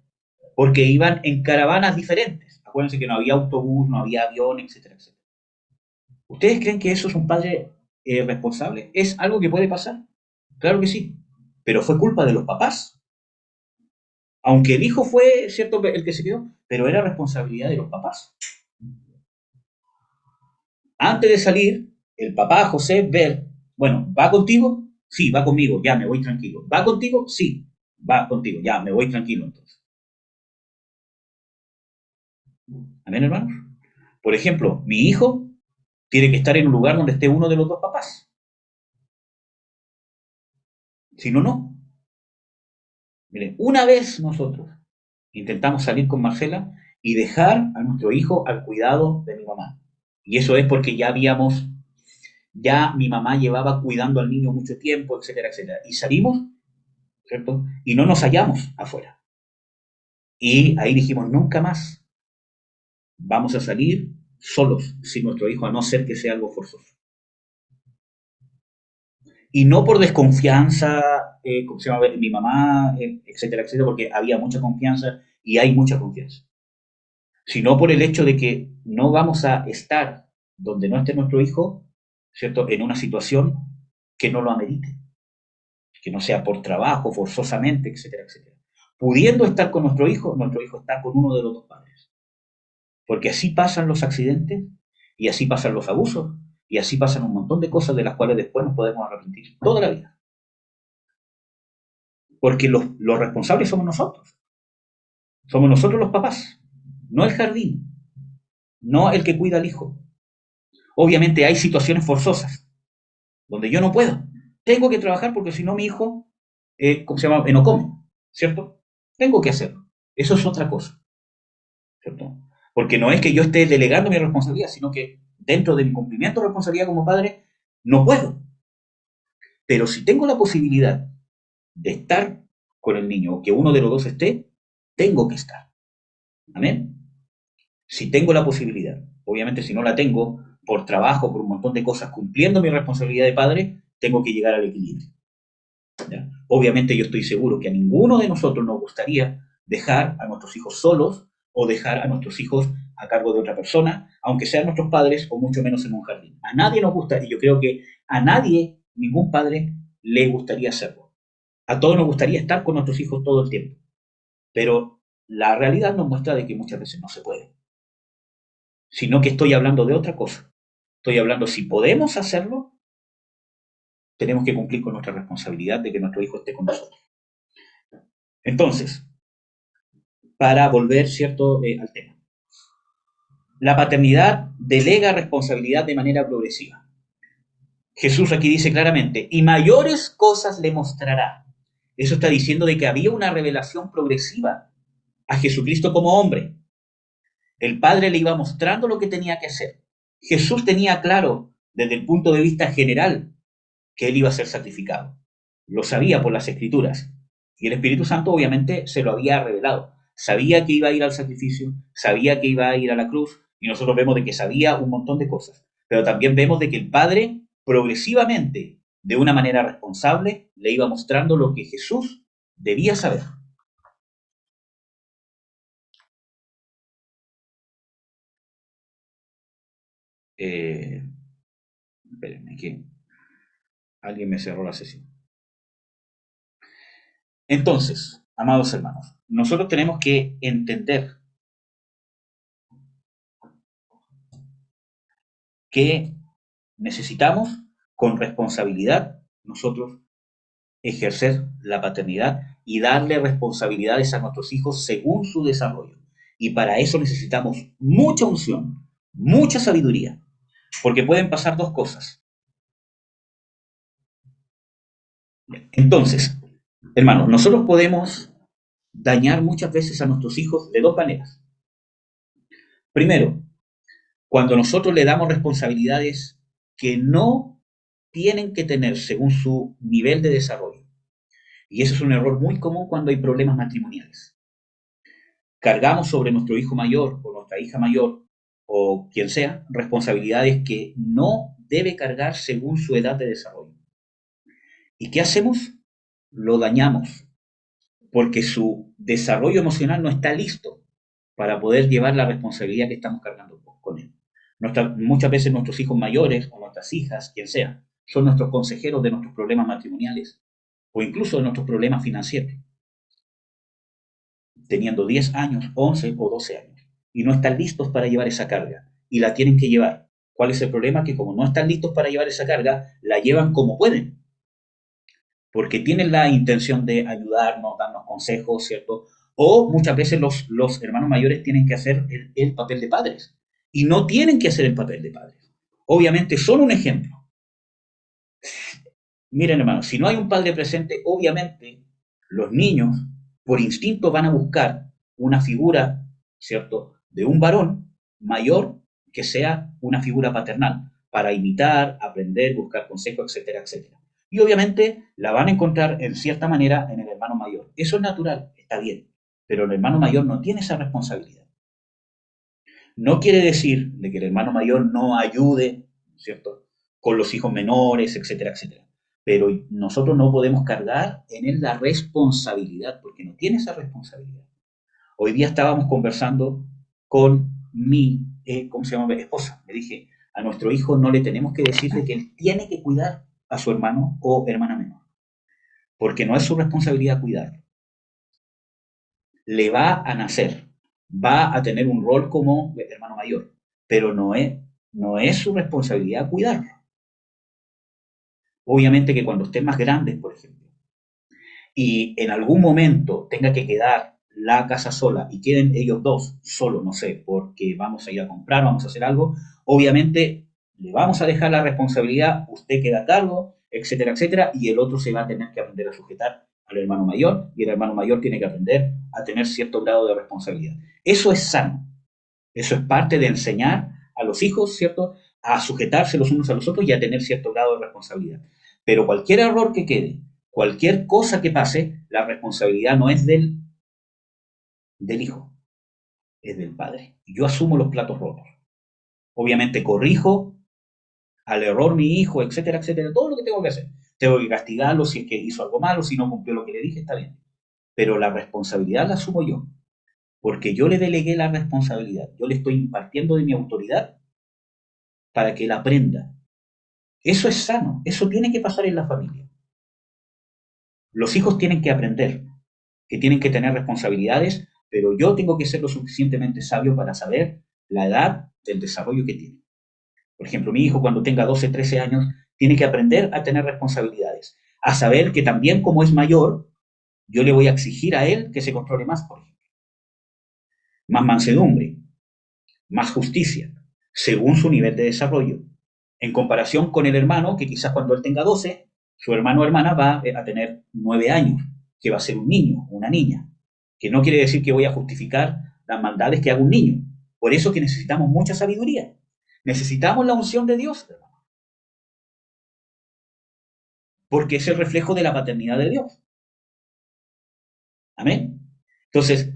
porque iban en caravanas diferentes. Acuérdense que no había autobús, no había avión, etcétera, etcétera. ¿Ustedes creen que eso es un padre responsable? ¿Es algo que puede pasar? Claro que sí, pero fue culpa de los papás. Aunque el hijo fue, cierto, el que se quedó, pero era responsabilidad de los papás. Antes de salir, el papá José ver, bueno, ¿va contigo? Sí, va conmigo, ya me voy tranquilo. ¿Va contigo? Sí, va contigo, ya me voy tranquilo entonces. Amén, hermanos. Por ejemplo, mi hijo tiene que estar en un lugar donde esté uno de los dos papás. Si no, no. Miren, una vez nosotros intentamos salir con Marcela y dejar a nuestro hijo al cuidado de mi mamá. Y eso es porque ya mi mamá llevaba cuidando al niño mucho tiempo, etcétera, etcétera. Y salimos, ¿cierto? Y no nos hallamos afuera. Y ahí dijimos, nunca más vamos a salir solos sin nuestro hijo, a no ser que sea algo forzoso. Y no por desconfianza, como se llama mi mamá, etcétera, etcétera, porque había mucha confianza y hay mucha confianza, sino por el hecho de que no vamos a estar donde no esté nuestro hijo, ¿cierto?, en una situación que no lo amerite, que no sea por trabajo, forzosamente, etcétera, etcétera. Pudiendo estar con nuestro hijo está con uno de los dos padres. Porque así pasan los accidentes, y así pasan los abusos, y así pasan un montón de cosas de las cuales después nos podemos arrepentir toda la vida. Porque los responsables somos nosotros. Somos nosotros los papás, no el jardín, no el que cuida al hijo. Obviamente hay situaciones forzosas, donde yo no puedo. Tengo que trabajar porque si no mi hijo, no come, ¿cierto? Tengo que hacerlo. Eso es otra cosa, ¿cierto? Porque no es que yo esté delegando mi responsabilidad, sino que dentro de mi cumplimiento de responsabilidad como padre, no puedo. Pero si tengo la posibilidad de estar con el niño, o que uno de los dos esté, tengo que estar. Amén. Si tengo la posibilidad. Obviamente, si no la tengo, por trabajo, por un montón de cosas, cumpliendo mi responsabilidad de padre, tengo que llegar al equilibrio. ¿Ya? Obviamente yo estoy seguro que a ninguno de nosotros nos gustaría dejar a nuestros hijos solos o dejar a nuestros hijos a cargo de otra persona, aunque sean nuestros padres o mucho menos en un jardín. A nadie nos gusta, y yo creo que a nadie, ningún padre, le gustaría hacerlo. A todos nos gustaría estar con nuestros hijos todo el tiempo, pero la realidad nos muestra de que muchas veces no se puede. Sino que estoy hablando de otra cosa. Estoy hablando, si podemos hacerlo, tenemos que cumplir con nuestra responsabilidad de que nuestro hijo esté con nosotros. Entonces, para volver, ¿cierto?, al tema. La paternidad delega responsabilidad de manera progresiva. Jesús aquí dice claramente, y mayores cosas le mostrará. Eso está diciendo de que había una revelación progresiva a Jesucristo como hombre. El Padre le iba mostrando lo que tenía que hacer. Jesús tenía claro, desde el punto de vista general, que él iba a ser sacrificado. Lo sabía por las Escrituras. Y el Espíritu Santo obviamente se lo había revelado. Sabía que iba a ir al sacrificio, sabía que iba a ir a la cruz, y nosotros vemos de que sabía un montón de cosas. Pero también vemos de que el Padre, progresivamente, de una manera responsable, le iba mostrando lo que Jesús debía saber. Espérenme, que alguien me cerró la sesión. Entonces, amados hermanos, nosotros tenemos que entender que necesitamos con responsabilidad nosotros ejercer la paternidad y darle responsabilidades a nuestros hijos según su desarrollo. Y para eso necesitamos mucha unción, mucha sabiduría, porque pueden pasar dos cosas. Entonces, hermanos, nosotros podemos dañar muchas veces a nuestros hijos de dos maneras. Primero, cuando nosotros le damos responsabilidades que no tienen que tener según su nivel de desarrollo. Y eso es un error muy común cuando hay problemas matrimoniales. Cargamos sobre nuestro hijo mayor o nuestra hija mayor o quien sea responsabilidades que no debe cargar según su edad de desarrollo. ¿Y qué hacemos? Lo dañamos porque su desarrollo emocional no está listo para poder llevar la responsabilidad que estamos cargando con él. Muchas veces nuestros hijos mayores o nuestras hijas, quien sea, son nuestros consejeros de nuestros problemas matrimoniales o incluso de nuestros problemas financieros, teniendo 10 años, 11 o 12 años, y no están listos para llevar esa carga, y la tienen que llevar. ¿Cuál es el problema? Que como no están listos para llevar esa carga, la llevan como pueden, porque tienen la intención de ayudarnos, darnos consejos, ¿cierto? O muchas veces los hermanos mayores tienen que hacer el papel de padres, y no tienen que hacer el papel de padres. Obviamente son un ejemplo. Miren, hermanos, si no hay un padre presente, obviamente los niños, por instinto, van a buscar una figura, ¿cierto?, de un varón mayor que sea una figura paternal, para imitar, aprender, buscar consejos, etcétera, etcétera. Y obviamente la van a encontrar en cierta manera en el hermano mayor. Eso es natural, está bien, pero el hermano mayor no tiene esa responsabilidad. No quiere decir de que el hermano mayor no ayude, ¿cierto?, con los hijos menores, etcétera, etcétera. Pero nosotros no podemos cargar en él la responsabilidad, porque no tiene esa responsabilidad. Hoy día estábamos conversando con mi, ¿cómo se llama?, esposa. Me dije, a nuestro hijo no le tenemos que decirle que él tiene que cuidar a su hermano o hermana menor, porque no es su responsabilidad cuidarlo. Le va a nacer, va a tener un rol como hermano mayor, pero no es su responsabilidad cuidarlo. Obviamente que cuando estén más grandes, por ejemplo, y en algún momento tenga que quedar la casa sola y queden ellos dos solos, no sé, porque vamos a ir a comprar, vamos a hacer algo, obviamente le vamos a dejar la responsabilidad, usted queda a cargo, etcétera, etcétera, y el otro se va a tener que aprender a sujetar al hermano mayor, y el hermano mayor tiene que aprender a tener cierto grado de responsabilidad. Eso es sano, eso es parte de enseñar a los hijos, ¿cierto?, a sujetarse los unos a los otros y a tener cierto grado de responsabilidad. Pero cualquier error que quede, cualquier cosa que pase, la responsabilidad no es del hijo, es del padre. Yo asumo los platos rotos. Obviamente corrijo al error mi hijo, etcétera, etcétera, todo lo que tengo que hacer. Tengo que castigarlo si es que hizo algo malo, si no cumplió lo que le dije, está bien. Pero la responsabilidad la asumo yo, porque yo le delegué la responsabilidad. Yo le estoy impartiendo de mi autoridad para que él aprenda. Eso es sano, eso tiene que pasar en la familia. Los hijos tienen que aprender, que tienen que tener responsabilidades, pero yo tengo que ser lo suficientemente sabio para saber la edad del desarrollo que tiene. Por ejemplo, mi hijo cuando tenga 12, 13 años tiene que aprender a tener responsabilidades, a saber que también como es mayor, yo le voy a exigir a él que se controle más, por ejemplo. Más mansedumbre, más justicia, según su nivel de desarrollo. En comparación con el hermano, que quizás cuando él tenga 12, su hermano o hermana va a tener 9 años, que va a ser un niño, una niña. Que no quiere decir que voy a justificar las maldades que haga un niño. Por eso que necesitamos mucha sabiduría. Necesitamos la unción de Dios, porque es el reflejo de la paternidad de Dios. Amén. Entonces,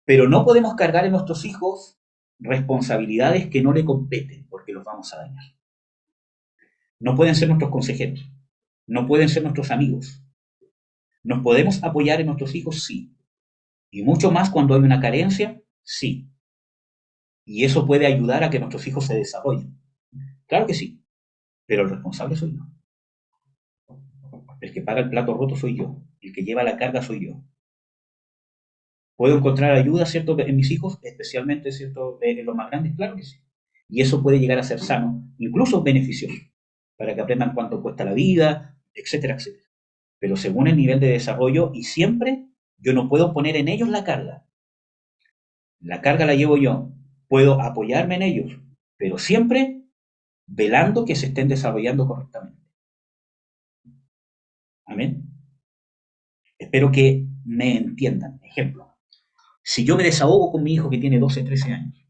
pero no podemos cargar en nuestros hijos responsabilidades que no le competen, porque los vamos a dañar. No pueden ser nuestros consejeros, no pueden ser nuestros amigos. ¿Nos podemos apoyar en nuestros hijos? Sí. Y mucho más cuando hay una carencia, sí. Y eso puede ayudar a que nuestros hijos se desarrollen. Claro que sí, pero el responsable soy yo. El que paga el plato roto soy yo. El que lleva la carga soy yo. ¿Puedo encontrar ayuda, cierto, en mis hijos, especialmente, cierto, en los más grandes? Claro que sí. Y eso puede llegar a ser sano, incluso beneficioso, para que aprendan cuánto cuesta la vida, etcétera, etcétera. Pero según el nivel de desarrollo, y siempre yo no puedo poner en ellos la carga. La carga la llevo yo. Puedo apoyarme en ellos, pero siempre velando que se estén desarrollando correctamente. Amén. Espero que me entiendan. Ejemplo. Si yo me desahogo con mi hijo que tiene 12, 13 años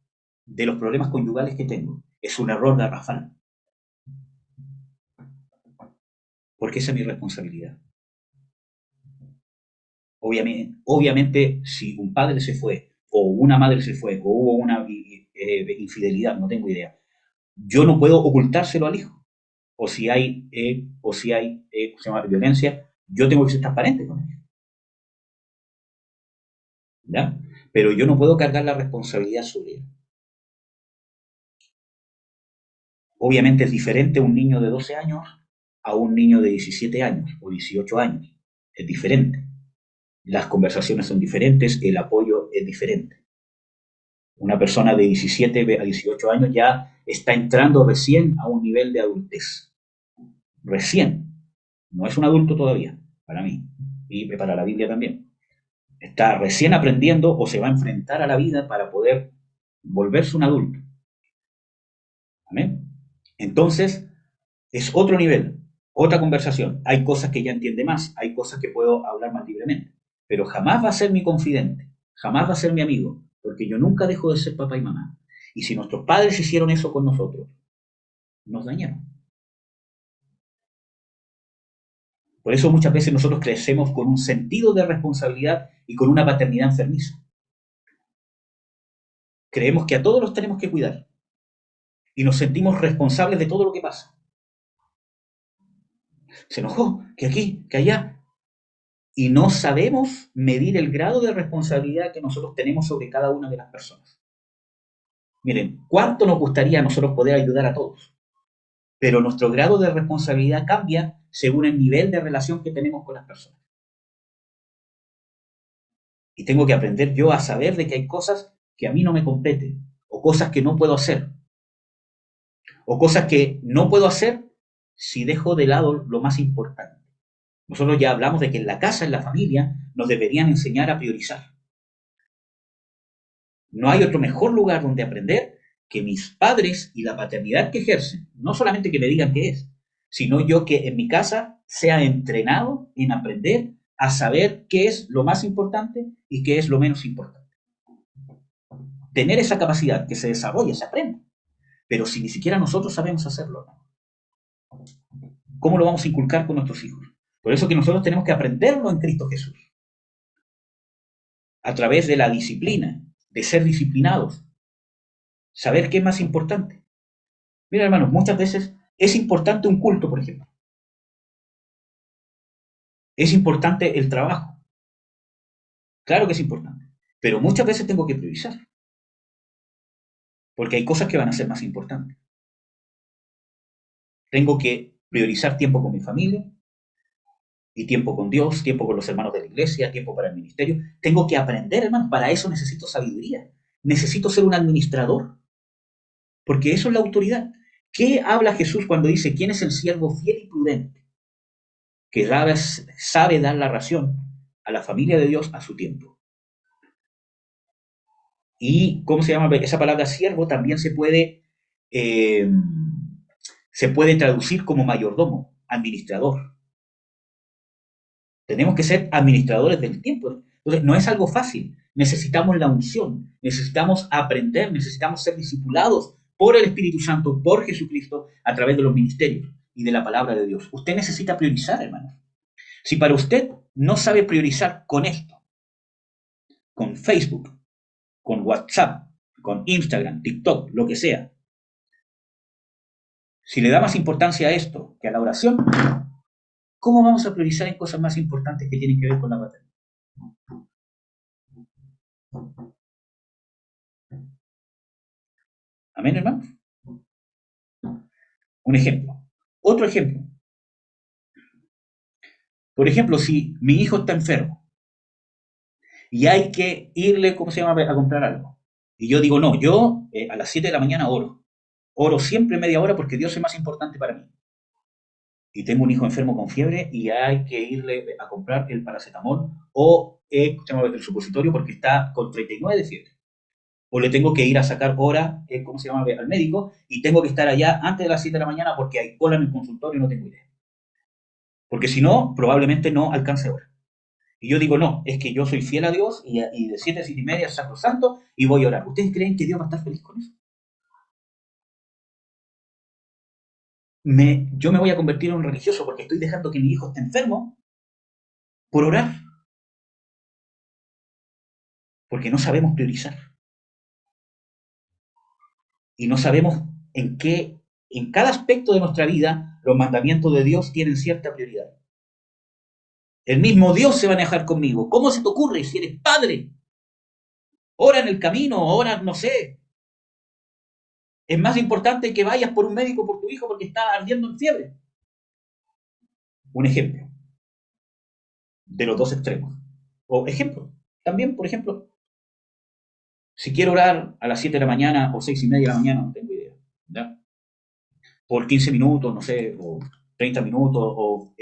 de los problemas conyugales que tengo, es un error garrafal. Porque esa es mi responsabilidad. Obviamente, si un padre se fue, o una madre se fue, o hubo una infidelidad, no tengo idea, yo no puedo ocultárselo al hijo. O si hay, se llama violencia, yo tengo que ser transparente con él. ¿Ya? Pero yo no puedo cargar la responsabilidad sobre él. Obviamente es diferente un niño de 12 años a un niño de 17 años o 18 años. Es diferente. Las conversaciones son diferentes, el apoyo es diferente. Una persona de 17 a 18 años ya está entrando recién a un nivel de adultez. Recién. No es un adulto todavía, para mí. Y para la Biblia también. Está recién aprendiendo o se va a enfrentar a la vida para poder volverse un adulto. ¿Amén? Entonces, es otro nivel, otra conversación. Hay cosas que ya entiende más, hay cosas que puedo hablar más libremente, pero jamás va a ser mi confidente, jamás va a ser mi amigo, porque yo nunca dejo de ser papá y mamá. Y si nuestros padres hicieron eso con nosotros, nos dañaron. Por eso muchas veces nosotros crecemos con un sentido de responsabilidad y con una paternidad enfermiza. Creemos que a todos los tenemos que cuidar y nos sentimos responsables de todo lo que pasa. Se enojó, que aquí, que allá. Y no sabemos medir el grado de responsabilidad que nosotros tenemos sobre cada una de las personas. Miren, ¿cuánto nos gustaría a nosotros poder ayudar a todos? Pero nuestro grado de responsabilidad cambia según el nivel de relación que tenemos con las personas. Y tengo que aprender yo a saber de que hay cosas que a mí no me competen, o cosas que no puedo hacer, o cosas que no puedo hacer si dejo de lado lo más importante. Nosotros ya hablamos de que en la casa, en la familia, nos deberían enseñar a priorizar. No hay otro mejor lugar donde aprender que mis padres y la paternidad que ejercen. No solamente que me digan qué es, sino yo que en mi casa sea entrenado en aprender a saber qué es lo más importante y qué es lo menos importante. Tener esa capacidad que se desarrolla, se aprende. Pero si ni siquiera nosotros sabemos hacerlo, ¿cómo lo vamos a inculcar con nuestros hijos? Por eso que nosotros tenemos que aprenderlo en Cristo Jesús, a través de la disciplina, de ser disciplinados, saber qué es más importante. Mira, hermanos, muchas veces es importante un culto, por ejemplo. Es importante el trabajo. Claro que es importante. Pero muchas veces tengo que priorizar. Porque hay cosas que van a ser más importantes. Tengo que priorizar tiempo con mi familia y tiempo con Dios, tiempo con los hermanos de la iglesia, tiempo para el ministerio. Tengo que aprender, hermanos. Para eso necesito sabiduría. Necesito ser un administrador. Porque eso es la autoridad. ¿Qué habla Jesús cuando dice quién es el siervo fiel y prudente? Que sabe dar la ración a la familia de Dios a su tiempo. Y, ¿cómo se llama? Esa palabra siervo también eh, se puede traducir como mayordomo, administrador. Tenemos que ser administradores del tiempo. Entonces, no es algo fácil. Necesitamos la unción, necesitamos aprender, necesitamos ser discipulados por el Espíritu Santo, por Jesucristo, a través de los ministerios y de la palabra de Dios. Usted necesita priorizar, hermanos. Si para usted no sabe priorizar con esto, con Facebook, con WhatsApp, con Instagram, TikTok, lo que sea, si le da más importancia a esto que a la oración, ¿cómo vamos a priorizar en cosas más importantes que tienen que ver con la paternidad? Amén, hermanos. Un ejemplo. Otro ejemplo. Por ejemplo, si mi hijo está enfermo y hay que irle, ¿cómo se llama?, a comprar algo. Y yo digo, no, yo a las 7 de la mañana oro. Oro siempre media hora porque Dios es más importante para mí. Y tengo un hijo enfermo con fiebre y hay que irle a comprar el paracetamol o el supositorio porque está con 39 de fiebre. O le tengo que ir a sacar hora, ¿cómo se llama?, al médico, y tengo que estar allá antes de las 7 de la mañana porque hay cola en el consultorio y no tengo idea. Porque si no, probablemente no alcance hora. Y yo digo, no, es que yo soy fiel a Dios y de 7 a 7 y media es sacrosanto y voy a orar. ¿Ustedes creen que Dios va a estar feliz con eso? Yo me voy a convertir en un religioso porque estoy dejando que mi hijo esté enfermo por orar. Porque no sabemos priorizar. Y no sabemos en cada aspecto de nuestra vida, los mandamientos de Dios tienen cierta prioridad. El mismo Dios se va a enojar conmigo. ¿Cómo se te ocurre si eres padre? Ora en el camino, ora, no sé. Es más importante que vayas por un médico por tu hijo porque está ardiendo en fiebre. Un ejemplo de los dos extremos. O ejemplo, también, por ejemplo, si quiero orar a las 7 de la mañana o 6 y media de la mañana, no tengo idea. ¿Ya? Por 15 minutos, no sé, o 30 minutos, o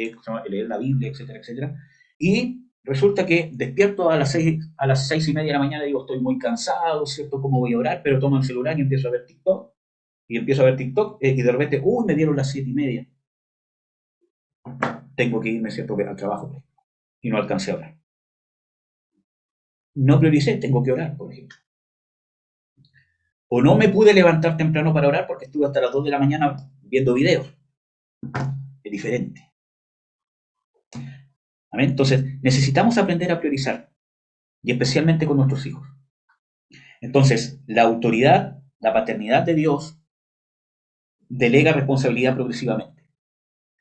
leer la Biblia, etcétera, etcétera. Y resulta que despierto a las 6 y media de la mañana y digo, estoy muy cansado, ¿cierto? ¿Cómo voy a orar? Pero tomo el celular y empiezo a ver TikTok. Y empiezo a ver TikTok y de repente, me dieron las 7 y media. Tengo que irme, ¿cierto?, al trabajo. Y no alcancé a orar. No prioricé, tengo que orar, por ejemplo. O no me pude levantar temprano para orar porque estuve hasta las 2 de la mañana viendo videos. Es diferente. ¿Amén? Entonces, necesitamos aprender a priorizar, y especialmente con nuestros hijos. Entonces, la autoridad, la paternidad de Dios, delega responsabilidad progresivamente.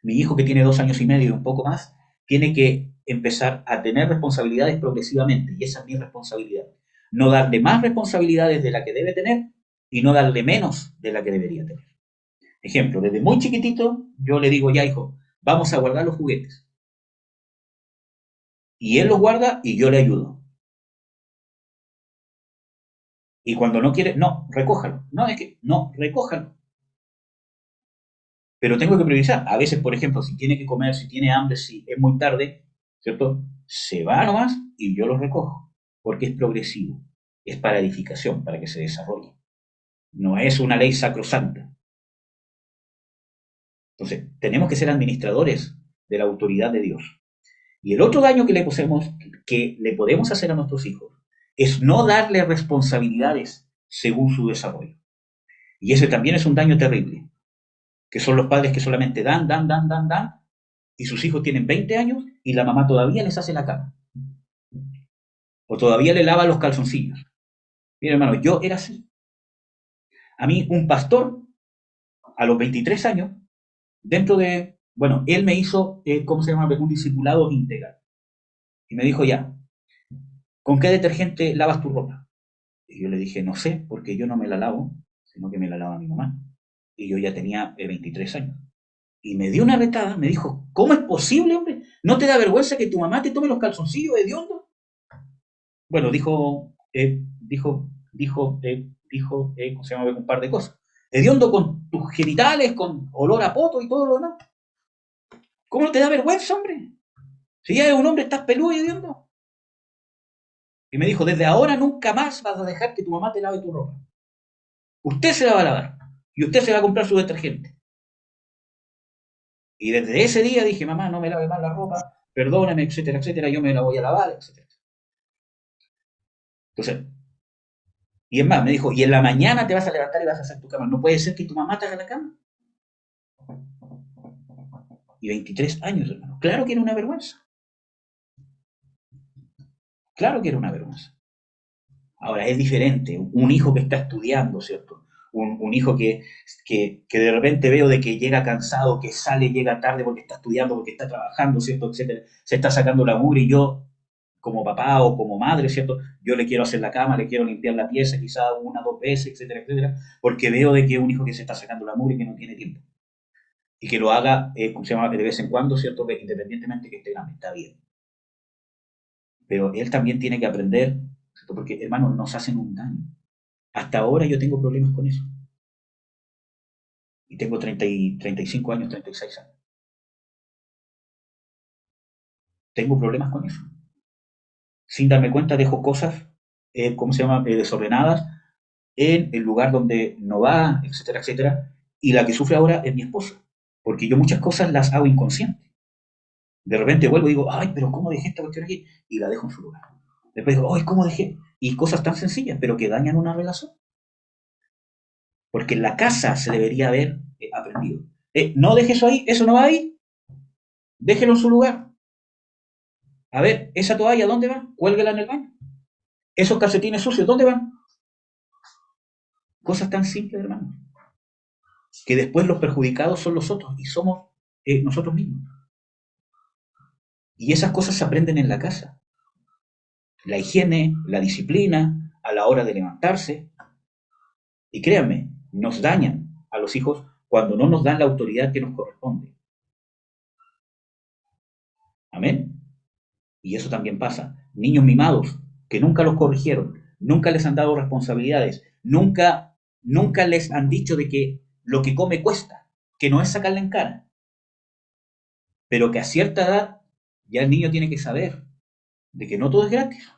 Mi hijo, que tiene 2 años y medio y un poco más, tiene que empezar a tener responsabilidades progresivamente, y esa es mi responsabilidad. No darle más responsabilidades de la que debe tener y no darle menos de la que debería tener. Ejemplo, desde muy chiquitito yo le digo, ya hijo, vamos a guardar los juguetes. Y él los guarda y yo le ayudo. Y cuando no quiere, no, recójalo. No, es que, no, recójalo. Pero tengo que priorizar. A veces, por ejemplo, si tiene que comer, si tiene hambre, si es muy tarde, ¿cierto? Se va nomás y yo lo recojo. Porque es progresivo. Es para edificación, para que se desarrolle. No es una ley sacrosanta. Entonces, tenemos que ser administradores de la autoridad de Dios. Y el otro daño que le podemos hacer a nuestros hijos es no darle responsabilidades según su desarrollo. Y ese también es un daño terrible, que son los padres que solamente dan, y sus hijos tienen 20 años y la mamá todavía les hace la cama, o todavía le lava los calzoncillos. Mira, hermano, yo era así. A mí, un pastor, a los 23 años, dentro de, bueno, él me hizo, ¿cómo se llama? Un discipulado integral. Y me dijo, ya, ¿con qué detergente lavas tu ropa? Y yo le dije, no sé, porque yo no me la lavo, sino que me la lava mi mamá. Y yo ya tenía 23 años. Y me dio una retada, me dijo, ¿cómo es posible, hombre? ¿No te da vergüenza que tu mamá te tome los calzoncillos hediondo? Bueno, ¿cómo se llama? Un par de cosas. Hediondo con tus genitales, con olor a poto y todo lo demás. ¿Cómo no te da vergüenza, hombre? Si ya eres un hombre, estás peludo y hediondo. Y me dijo, desde ahora nunca más vas a dejar que tu mamá te lave tu ropa. Usted se la va a lavar. Y usted se va a comprar su detergente. Y desde ese día dije, mamá, no me lave más la ropa, perdóname, etcétera, etcétera, yo me la voy a lavar, etcétera. Entonces, y es más, me dijo, y en la mañana te vas a levantar y vas a hacer tu cama. No puede ser que tu mamá te haga la cama. Y 23 años, hermano. Claro que era una vergüenza. Claro que era una vergüenza. Ahora, es diferente. Un hijo que está estudiando, ¿cierto? Un hijo que de repente veo de que llega cansado, que sale, llega tarde porque está estudiando, porque está trabajando, ¿cierto? Etcétera. Se está sacando la mugre y yo, como papá o como madre, ¿cierto? Yo le quiero hacer la cama, le quiero limpiar la pieza, quizás una, dos veces, etcétera, etcétera, porque veo de que es un hijo que se está sacando la mugre y que no tiene tiempo. Y que lo haga, ¿cómo se llama? De vez en cuando, ¿cierto? Independientemente que esté grande, está bien. Pero él también tiene que aprender, ¿cierto? Porque, hermanos, nos hacen un daño. Hasta ahora yo tengo problemas con eso. Y tengo 35 años, 36 años. Tengo problemas con eso. Sin darme cuenta dejo cosas, ¿cómo se llama? Desordenadas en el lugar donde no va, etcétera, etcétera. Y la que sufre ahora es mi esposa. Porque yo muchas cosas las hago inconsciente. De repente vuelvo y digo, ay, pero ¿cómo dejé esta cuestión aquí? Y la dejo en su lugar. Después digo, ay, ¿cómo dejé? Y cosas tan sencillas, pero que dañan una relación. Porque en la casa se debería haber aprendido. No deje eso ahí, eso no va ahí, déjelo en su lugar. A ver, esa toalla, ¿dónde va? Cuélguela en el baño. Esos calcetines sucios, ¿dónde van? Cosas tan simples, hermano. Que después los perjudicados son los otros y somos nosotros mismos. Y esas cosas se aprenden en la casa. La higiene, la disciplina, a la hora de levantarse. Y créanme, nos dañan a los hijos cuando no nos dan la autoridad que nos corresponde. Amén. Y eso también pasa. Niños mimados que nunca los corrigieron, nunca les han dado responsabilidades, nunca les han dicho de que lo que come cuesta, que no es sacarle en cara, pero que a cierta edad ya el niño tiene que saber de que no todo es gratis.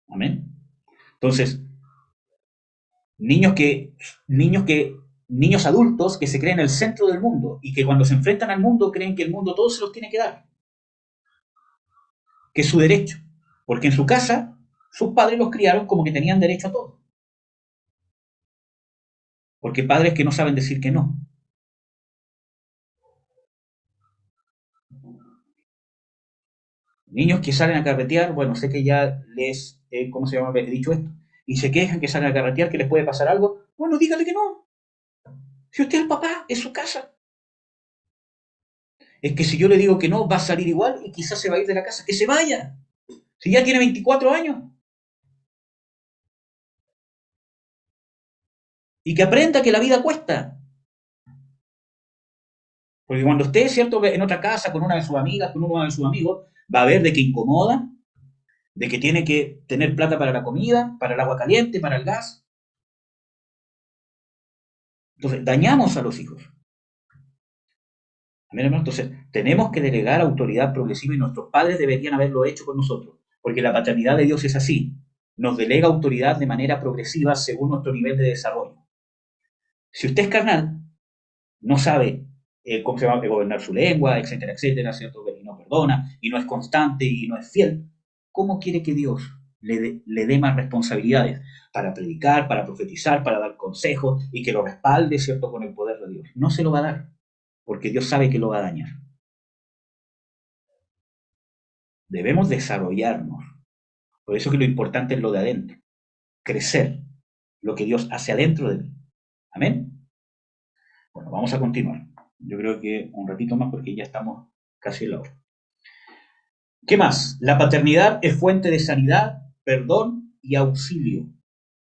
Amén. Entonces, niños que, niños que, niños adultos que se creen el centro del mundo y que cuando se enfrentan al mundo creen que el mundo todo se los tiene que dar, que es su derecho, porque en su casa sus padres los criaron como que tenían derecho a todo, porque padres que no saben decir que no. Niños que salen a carretear, bueno, sé que ya ¿cómo se llama? He dicho esto, y se quejan que salen a carretear, que les puede pasar algo, bueno, dígale que no. Si usted es el papá, es su casa. Es que si yo le digo que no, va a salir igual y quizás se va a ir de la casa, que se vaya. Si ya tiene 24 años. Y que aprenda que la vida cuesta. Porque cuando esté, ¿cierto?, en otra casa, con una de sus amigas, con uno de sus amigos, va a ver de que incomoda, de que tiene que tener plata para la comida, para el agua caliente, para el gas. Entonces, dañamos a los hijos. Amén, hermano. Entonces, tenemos que delegar autoridad progresiva y nuestros padres deberían haberlo hecho con nosotros, porque la paternidad de Dios es así. Nos delega autoridad de manera progresiva según nuestro nivel de desarrollo. Si usted es carnal, no sabe cómo se va a gobernar su lengua, etcétera, etcétera, ¿cierto? Y no perdona, y no es constante, y no es fiel. ¿Cómo quiere que Dios le dé más responsabilidades para predicar, para profetizar, para dar consejos y que lo respalde, ¿cierto?, con el poder de Dios. No se lo va a dar, porque Dios sabe que lo va a dañar. Debemos desarrollarnos. Por eso que lo importante es lo de adentro. Crecer. Lo que Dios hace adentro de mí. Amén. Bueno, vamos a continuar. Yo creo que un ratito más porque ya estamos casi en la hora. ¿Qué más? La paternidad es fuente de sanidad, perdón y auxilio.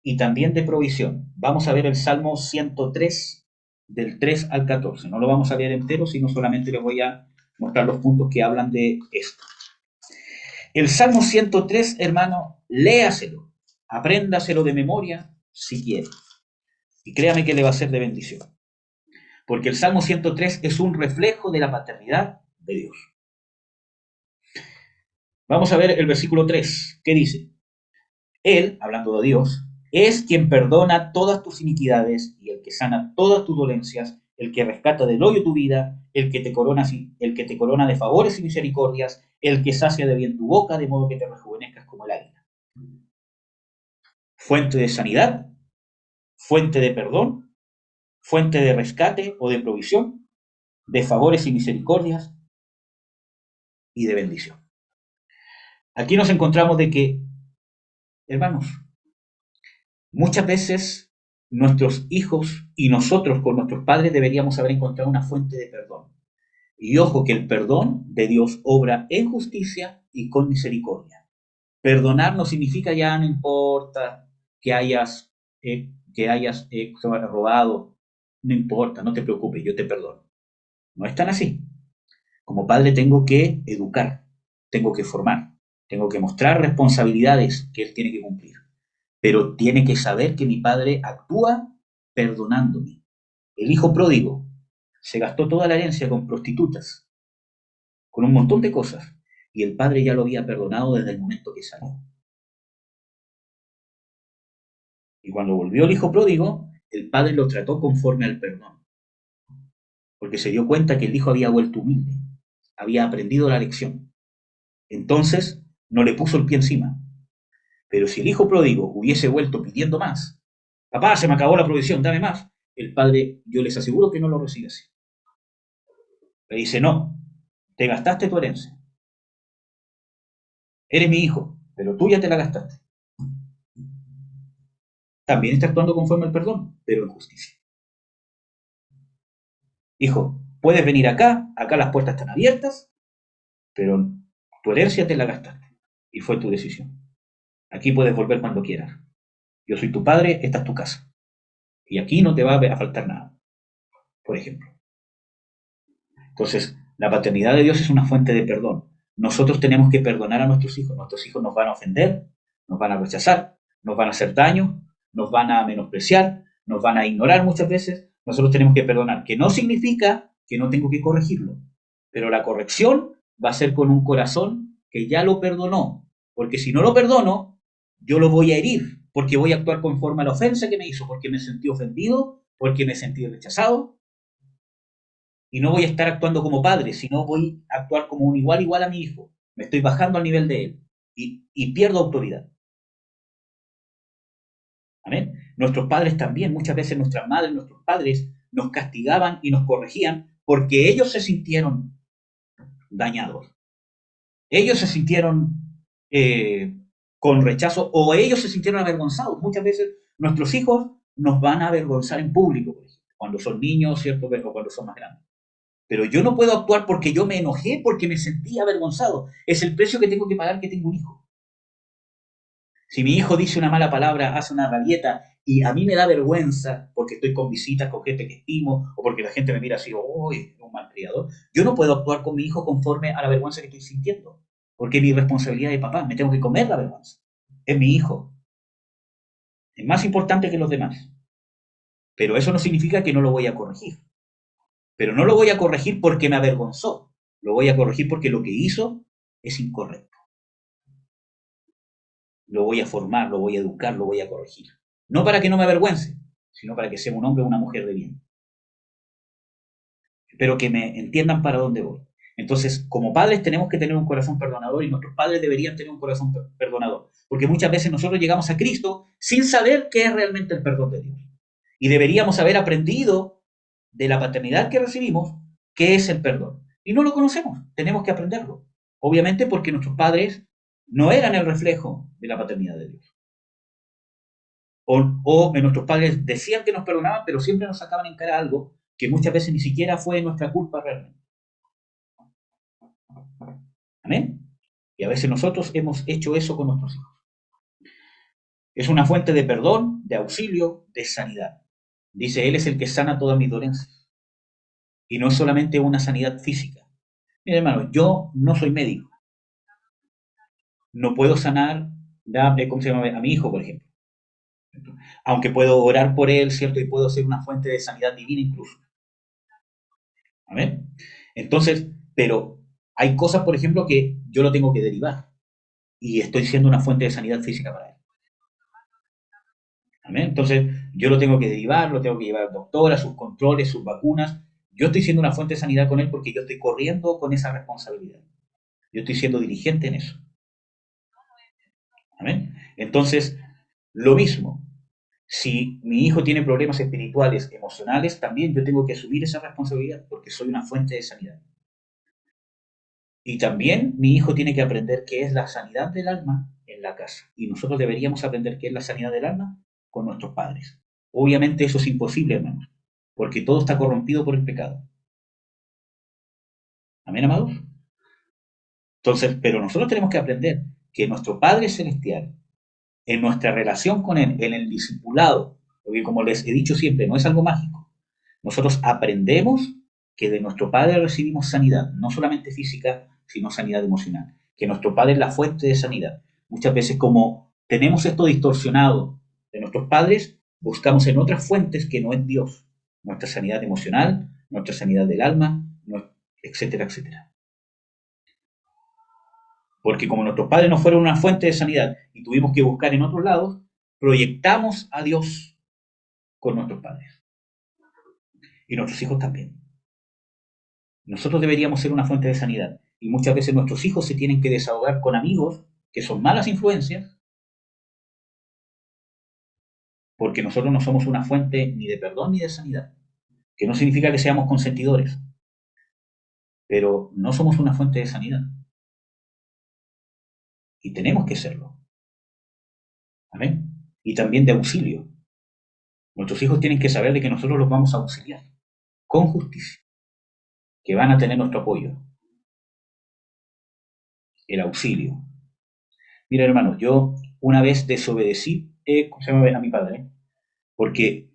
Y también de provisión. Vamos a ver el Salmo 103, del 3 al 14. No lo vamos a ver entero, sino solamente les voy a mostrar los puntos que hablan de esto. El Salmo 103, hermano, léaselo, apréndaselo de memoria si quiere. Y créame que le va a ser de bendición. Porque el Salmo 103 es un reflejo de la paternidad de Dios. Vamos a ver el versículo 3, ¿qué dice? Él, hablando de Dios, es quien perdona todas tus iniquidades y el que sana todas tus dolencias, el que rescata del hoyo tu vida, el que te corona de favores y misericordias, el que sacia de bien tu boca, de modo que te rejuvenezcas como el águila. Fuente de sanidad, fuente de perdón, fuente de rescate o de provisión, de favores y misericordias y de bendición. Aquí nos encontramos de que, hermanos, muchas veces nuestros hijos y nosotros con nuestros padres deberíamos haber encontrado una fuente de perdón. Y ojo que el perdón de Dios obra en justicia y con misericordia. Perdonar no significa ya no importa que hayas robado, no importa, no te preocupes, yo te perdono. No es tan así. Como padre tengo que educar, tengo que formar, tengo que mostrar responsabilidades que él tiene que cumplir. Pero tiene que saber que mi padre actúa perdonándome. El hijo pródigo se gastó toda la herencia con prostitutas, con un montón de cosas, y el padre ya lo había perdonado desde el momento que salió. Y cuando volvió el hijo pródigo, el padre lo trató conforme al perdón, porque se dio cuenta que el hijo había vuelto humilde, había aprendido la lección. Entonces, no le puso el pie encima. Pero si el hijo pródigo hubiese vuelto pidiendo más, papá, se me acabó la provisión, dame más, el padre, yo les aseguro que no lo recibe así. Le dice, no, te gastaste tu herencia. Eres mi hijo, pero tú ya te la gastaste. También está actuando conforme al perdón, pero en justicia. Hijo, puedes venir acá las puertas están abiertas, pero tu herencia te la gastaste y fue tu decisión. Aquí puedes volver cuando quieras. Yo soy tu padre, esta es tu casa. Y aquí no te va a faltar nada, por ejemplo. Entonces, la paternidad de Dios es una fuente de perdón. Nosotros tenemos que perdonar a nuestros hijos. Nuestros hijos nos van a ofender, nos van a rechazar, nos van a hacer daño, nos van a menospreciar, nos van a ignorar muchas veces. Nosotros tenemos que perdonar, que no significa que no tengo que corregirlo, pero la corrección va a ser con un corazón que ya lo perdonó, porque si no lo perdono, yo lo voy a herir, porque voy a actuar conforme a la ofensa que me hizo, porque me sentí ofendido, porque me sentí rechazado, y no voy a estar actuando como padre, sino voy a actuar como un igual a mi hijo. Me estoy bajando al nivel de él y pierdo autoridad. ¿Amén? Nuestros padres también, muchas veces nuestras madres, nuestros padres nos castigaban y nos corregían porque ellos se sintieron dañados. Ellos se sintieron con rechazo o ellos se sintieron avergonzados. Muchas veces nuestros hijos nos van a avergonzar en público, por ejemplo, cuando son niños, ¿cierto? O cuando son más grandes. Pero yo no puedo actuar porque yo me enojé, porque me sentí avergonzado. Es el precio que tengo que pagar que tengo un hijo. Si mi hijo dice una mala palabra, hace una rabieta y a mí me da vergüenza porque estoy con visitas, con gente que estimo o porque la gente me mira así, ¡oh, es un malcriador! Yo no puedo actuar con mi hijo conforme a la vergüenza que estoy sintiendo. Porque es mi responsabilidad de papá. Me tengo que comer la vergüenza. Es mi hijo. Es más importante que los demás. Pero eso no significa que no lo voy a corregir. Pero no lo voy a corregir porque me avergonzó. Lo voy a corregir porque lo que hizo es incorrecto. Lo voy a formar, lo voy a educar, lo voy a corregir. No para que no me avergüence, sino para que sea un hombre o una mujer de bien. Pero que me entiendan para dónde voy. Entonces, como padres tenemos que tener un corazón perdonador y nuestros padres deberían tener un corazón perdonador. porque muchas veces nosotros llegamos a Cristo sin saber qué es realmente el perdón de Dios. Y deberíamos haber aprendido de la paternidad que recibimos qué es el perdón. Y no lo conocemos, tenemos que aprenderlo. Obviamente porque nuestros padres no eran el reflejo de la paternidad de Dios. O nuestros padres decían que nos perdonaban, pero siempre nos sacaban en cara algo que muchas veces ni siquiera fue nuestra culpa realmente. ¿Amén? Y a veces nosotros hemos hecho eso con nuestros hijos. Es una fuente de perdón, de auxilio, de sanidad. Dice, Él es el que sana todas mis dolencias. Y no es solamente una sanidad física. Mira, hermano, yo no soy médico. No puedo sanar, ¿cómo se llama? A mi hijo, por ejemplo. Aunque puedo orar por él, ¿cierto? Y puedo ser una fuente de sanidad divina incluso. ¿Amén? Entonces, pero hay cosas, por ejemplo, que yo lo tengo que derivar. Y estoy siendo una fuente de sanidad física para él. ¿Amén? Entonces, yo lo tengo que derivar, lo tengo que llevar al doctor, a sus controles, sus vacunas. Yo estoy siendo una fuente de sanidad con él porque yo estoy corriendo con esa responsabilidad. Yo estoy siendo dirigente en eso. ¿Amén? Entonces, lo mismo. Si mi hijo tiene problemas espirituales, emocionales, también yo tengo que asumir esa responsabilidad porque soy una fuente de sanidad. Y también mi hijo tiene que aprender qué es la sanidad del alma en la casa. Y nosotros deberíamos aprender qué es la sanidad del alma con nuestros padres. Obviamente eso es imposible, hermanos, porque todo está corrompido por el pecado. ¿Amén, amados? Entonces, pero nosotros tenemos que aprender que nuestro Padre Celestial, en nuestra relación con Él, en el discipulado, porque como les he dicho siempre, no es algo mágico. Nosotros aprendemos que de nuestro Padre recibimos sanidad, no solamente física, sino sanidad emocional. Que nuestro Padre es la fuente de sanidad. Muchas veces como tenemos esto distorsionado de nuestros padres, buscamos en otras fuentes que no es Dios. Nuestra sanidad emocional, nuestra sanidad del alma, etcétera, etcétera. Porque como nuestros padres no fueron una fuente de sanidad y tuvimos que buscar en otros lados, proyectamos a Dios con nuestros padres. Y nuestros hijos también. Nosotros deberíamos ser una fuente de sanidad. Y muchas veces nuestros hijos se tienen que desahogar con amigos que son malas influencias, porque nosotros no somos una fuente ni de perdón ni de sanidad. Que no significa que seamos consentidores, pero no somos una fuente de sanidad. Y tenemos que serlo. ¿Amén? Y también de auxilio. Nuestros hijos tienen que saber de que nosotros los vamos a auxiliar con justicia, que van a tener nuestro apoyo. El auxilio. Mira, hermanos, yo una vez desobedecí a mi padre, porque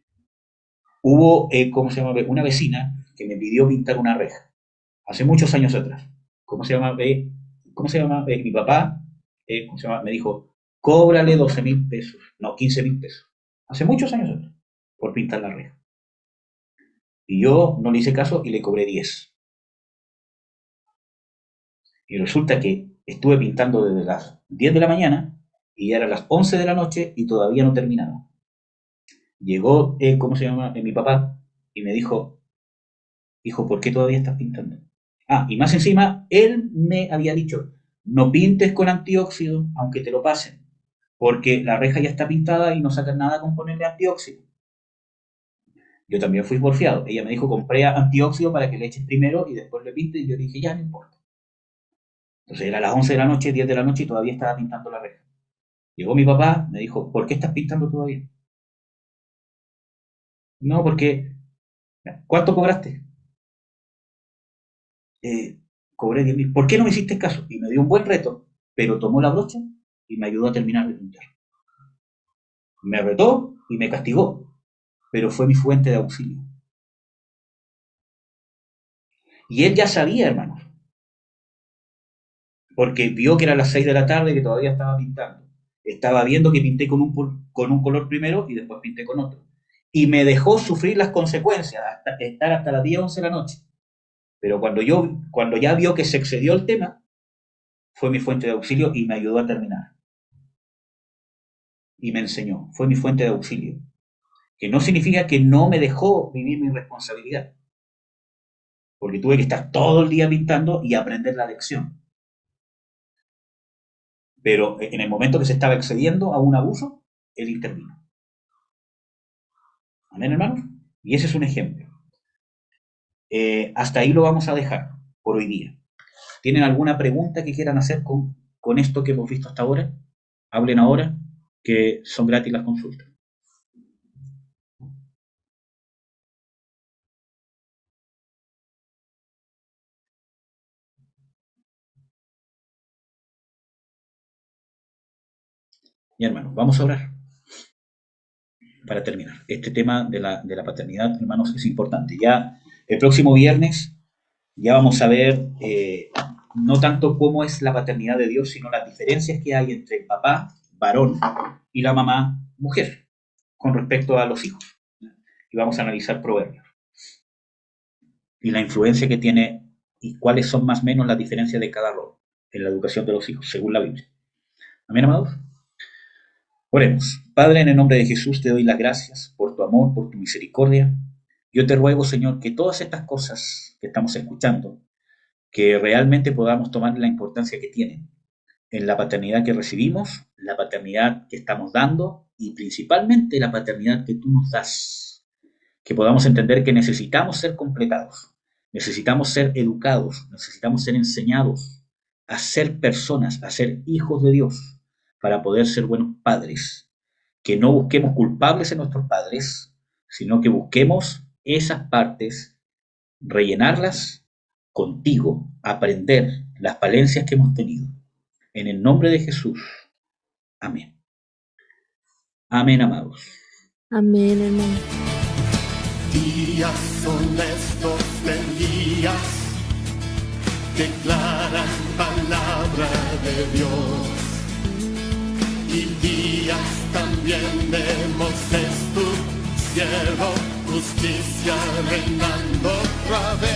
hubo una vecina que me pidió pintar una reja, hace muchos años atrás. Mi papá me dijo, cóbrale 12.000 pesos, no, 15.000 pesos, hace muchos años atrás, por pintar la reja. Y yo no le hice caso y le cobré 10. Y resulta que estuve pintando desde las 10 de la mañana y ya eran las 11 de la noche y todavía no terminaba. Llegó, mi papá y me dijo, hijo, ¿por qué todavía estás pintando? Ah, y más encima, él me había dicho, no pintes con antióxido, aunque te lo pasen, porque la reja ya está pintada y no sacan nada con ponerle antióxido. Yo también fui porfiado. Ella me dijo, compré antióxido para que le eches primero y después le pintes, y yo dije, ya, no importa. Entonces era las 11 de la noche, 10 de la noche y todavía estaba pintando la reja. Llegó mi papá, me dijo, ¿por qué estás pintando todavía? No, porque, ¿cuánto cobraste? Cobré 10.000. ¿Por qué no me hiciste caso? Y me dio un buen reto, pero tomó la brocha y me ayudó a terminar de pintar. Me retó y me castigó, pero fue mi fuente de auxilio. Y él ya sabía, hermanos, porque vio que eran las 6 de la tarde, que todavía estaba pintando. Estaba viendo que pinté con un color primero y después pinté con otro. Y me dejó sufrir las consecuencias, estar hasta las 10, 11 de la noche. Pero cuando ya vio que se excedió el tema, fue mi fuente de auxilio y me ayudó a terminar. Y me enseñó, fue mi fuente de auxilio. Que no significa que no me dejó vivir mi responsabilidad. Porque tuve que estar todo el día pintando y aprender la lección. pero en el momento que se estaba excediendo a un abuso, Él intervino. ¿Amén, hermanos? Y ese es un ejemplo. Hasta ahí lo vamos a dejar por hoy día. ¿Tienen alguna pregunta que quieran hacer con esto que hemos visto hasta ahora? Hablen ahora, que son gratis las consultas. Ya, hermanos, vamos a orar para terminar. Este tema de la paternidad, hermanos, es importante. Ya el próximo viernes ya vamos a ver no tanto cómo es la paternidad de Dios, sino las diferencias que hay entre el papá, varón, y la mamá, mujer, con respecto a los hijos. Y vamos a analizar Proverbios y la influencia que tiene y cuáles son más o menos las diferencias de cada rol en la educación de los hijos, según la Biblia. Amén, amados. Oremos. Padre, en el nombre de Jesús te doy las gracias por tu amor, por tu misericordia. Yo te ruego, Señor, que todas estas cosas que estamos escuchando, que realmente podamos tomar la importancia que tienen en la paternidad que recibimos, la paternidad que estamos dando y principalmente la paternidad que tú nos das. Que podamos entender que necesitamos ser completados, necesitamos ser educados, necesitamos ser enseñados a ser personas, a ser hijos de Dios, para poder ser buenos padres. Que no busquemos culpables en nuestros padres, sino que busquemos esas partes, rellenarlas contigo, aprender las falencias que hemos tenido. En el nombre de Jesús. Amén. Amén, amados. Amén, hermano. Días son estos de días, declaran palabra de Dios. Y días también de Moisés tu siervo, justicia reinando otra vez.